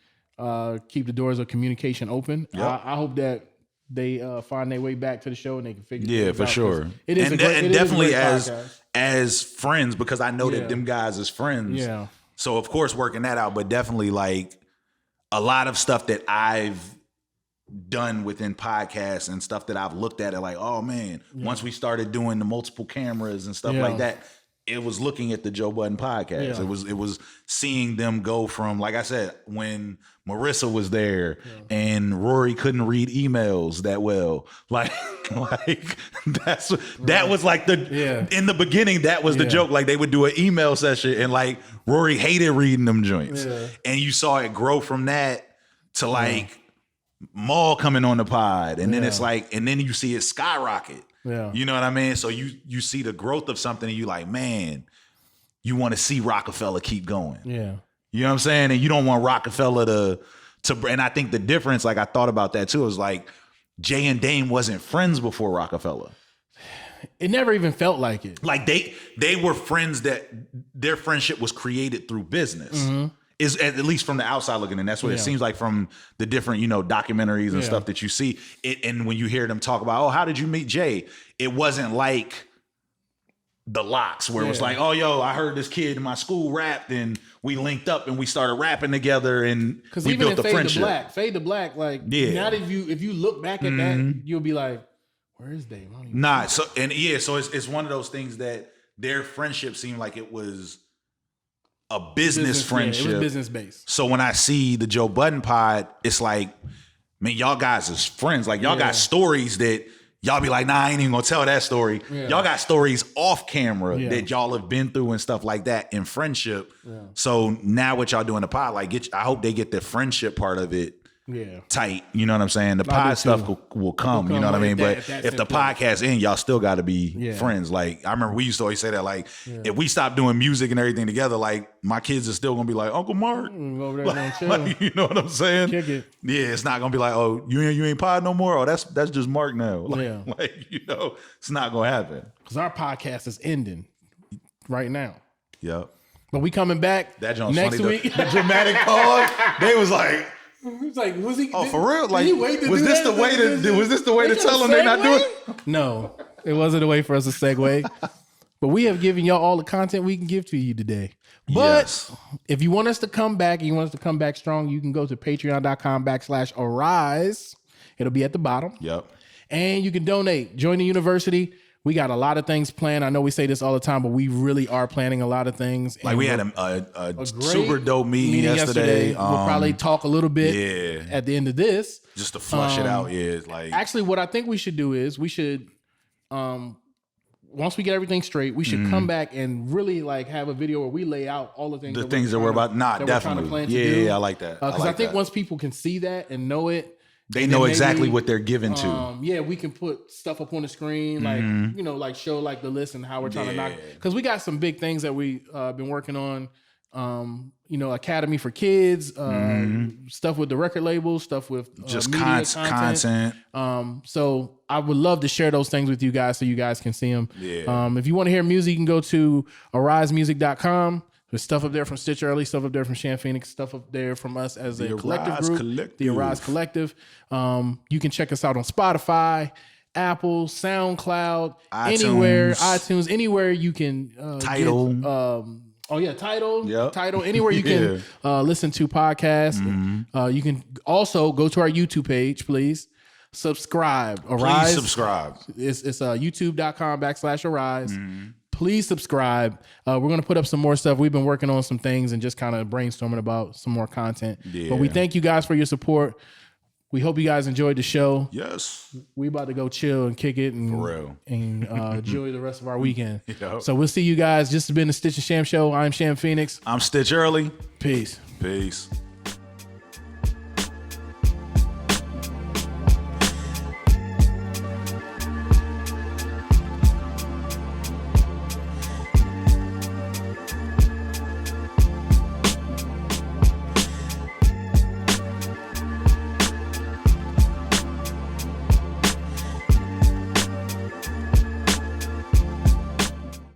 Speaker 1: keep the doors of communication open.
Speaker 2: Yep.
Speaker 1: I hope that they find their way back to the show and they can figure things out.
Speaker 2: Yeah, for sure.
Speaker 1: It is
Speaker 2: definitely
Speaker 1: podcast.
Speaker 2: as friends, because I know that them guys as friends.
Speaker 1: Yeah.
Speaker 2: So of course working that out, but definitely like a lot of stuff that I've done within podcasts and stuff that I've looked at it like, oh man, once we started doing the multiple cameras and stuff like that, it was looking at the Joe Budden podcast.
Speaker 1: Yeah.
Speaker 2: It was seeing them go from, like I said, when Marissa was there and Rory couldn't read emails that well. Like that was like in the beginning, that was the joke. Like they would do an email session and like Rory hated reading them joints. Yeah. And you saw it grow from that to like Maul coming on the pod. And then it's like, and then you see it skyrocket.
Speaker 1: Yeah.
Speaker 2: You know what I mean? So you see the growth of something and you like, man, you want to see Rockefeller keep going.
Speaker 1: Yeah.
Speaker 2: You know what I'm saying? And you don't want Rockefeller to and I think the difference, like I thought about that too, is like Jay and Dame wasn't friends before Rockefeller.
Speaker 1: It never even felt like it.
Speaker 2: Like they were friends that their friendship was created through business. Is at least from the outside looking in. That's what it seems like from the different, documentaries and stuff that you see. And when you hear them talk about, oh, how did you meet Jay? It wasn't like the Locks where it was like, oh, yo, I heard this kid in my school rapped and we linked up and we started rapping together and we built a friendship.
Speaker 1: Fade to Black, like now that if you look back at that, you'll be like, where is Dave?
Speaker 2: Nah, so it's one of those things that their friendship seemed like it was a business friendship.
Speaker 1: Yeah, it was business based.
Speaker 2: So when I see the Joe Budden pod, it's like, man, y'all guys is friends. Like y'all got stories that y'all be like, nah, I ain't even gonna tell that story. Yeah. Y'all got stories off camera that y'all have been through and stuff like that in friendship. Yeah. So now what y'all do in the pod, like I hope they get the friendship part of it tight. You know what I'm saying? The pod stuff will come, you know what I mean? But if the podcast in, y'all still got to be friends. Like I remember we used to always say that, like if we stop doing music and everything together, like my kids are still gonna be like, Uncle Mark,
Speaker 1: over there
Speaker 2: like, you know what I'm saying?
Speaker 1: Kick it.
Speaker 2: Yeah, it's not gonna be like, oh, you ain't pod no more. Oh, that's just Mark now. Like it's not gonna happen
Speaker 1: because our podcast is ending right now.
Speaker 2: Yep.
Speaker 1: But we coming back next week.
Speaker 2: The dramatic pause. They was like.
Speaker 1: He's like, was he?
Speaker 2: Oh, for real? Like, was this the way to tell them they're not doing?
Speaker 1: No, it wasn't a way for us to segue. But we have given y'all all the content we can give to you today. But if you want us to come back and you want us to come back strong, you can go to patreon.com/Uhrise. It'll be at the bottom.
Speaker 2: Yep.
Speaker 1: And you can donate. Join the university. We got a lot of things planned. I know we say this all the time, but we really are planning a lot of things.
Speaker 2: Like we had a super dope meeting yesterday.
Speaker 1: We'll probably talk a little bit at the end of this.
Speaker 2: Just to flush it out. Yeah. It's like
Speaker 1: actually what I think we should do is we should once we get everything straight, we should come back and really like have a video where we lay out all the things
Speaker 2: that we're about. Definitely. Yeah, I like that.
Speaker 1: Because I think once people can see that and know it,
Speaker 2: they know exactly what they're given to.
Speaker 1: We can put stuff up on the screen, like like show like the list and how we're trying to knock. Because we got some big things that we been working on. Academy for kids, stuff with the record labels, stuff with
Speaker 2: just
Speaker 1: media
Speaker 2: content.
Speaker 1: So I would love to share those things with you guys so you guys can see them.
Speaker 2: Yeah.
Speaker 1: If you want to hear music, you can go to uhrisemusic.com. There's stuff up there from Stitch Early, stuff up there from Sham Phoenix, stuff up there from us as a collective group, the Uhrise Collective. You can check us out on Spotify, Apple, SoundCloud, iTunes, anywhere you can.
Speaker 2: Tidal.
Speaker 1: Tidal.
Speaker 2: Yep.
Speaker 1: Tidal. Anywhere you can listen to podcasts. You can also go to our YouTube page, please. Subscribe. Uhrise.
Speaker 2: Please subscribe.
Speaker 1: It's youtube.com/Uhrise. Please subscribe. We're going to put up some more stuff. We've been working on some things and just kind of brainstorming about some more content.
Speaker 2: Yeah.
Speaker 1: But we thank you guys for your support. We hope you guys enjoyed the show.
Speaker 2: Yes.
Speaker 1: We about to go chill and kick it and,
Speaker 2: for real.
Speaker 1: And enjoy the rest of our weekend.
Speaker 2: Yep.
Speaker 1: So we'll see you guys. This has been the Stitch Sham Show. I'm Sham Phoenix.
Speaker 2: I'm Stitch Early.
Speaker 1: Peace.
Speaker 2: Peace.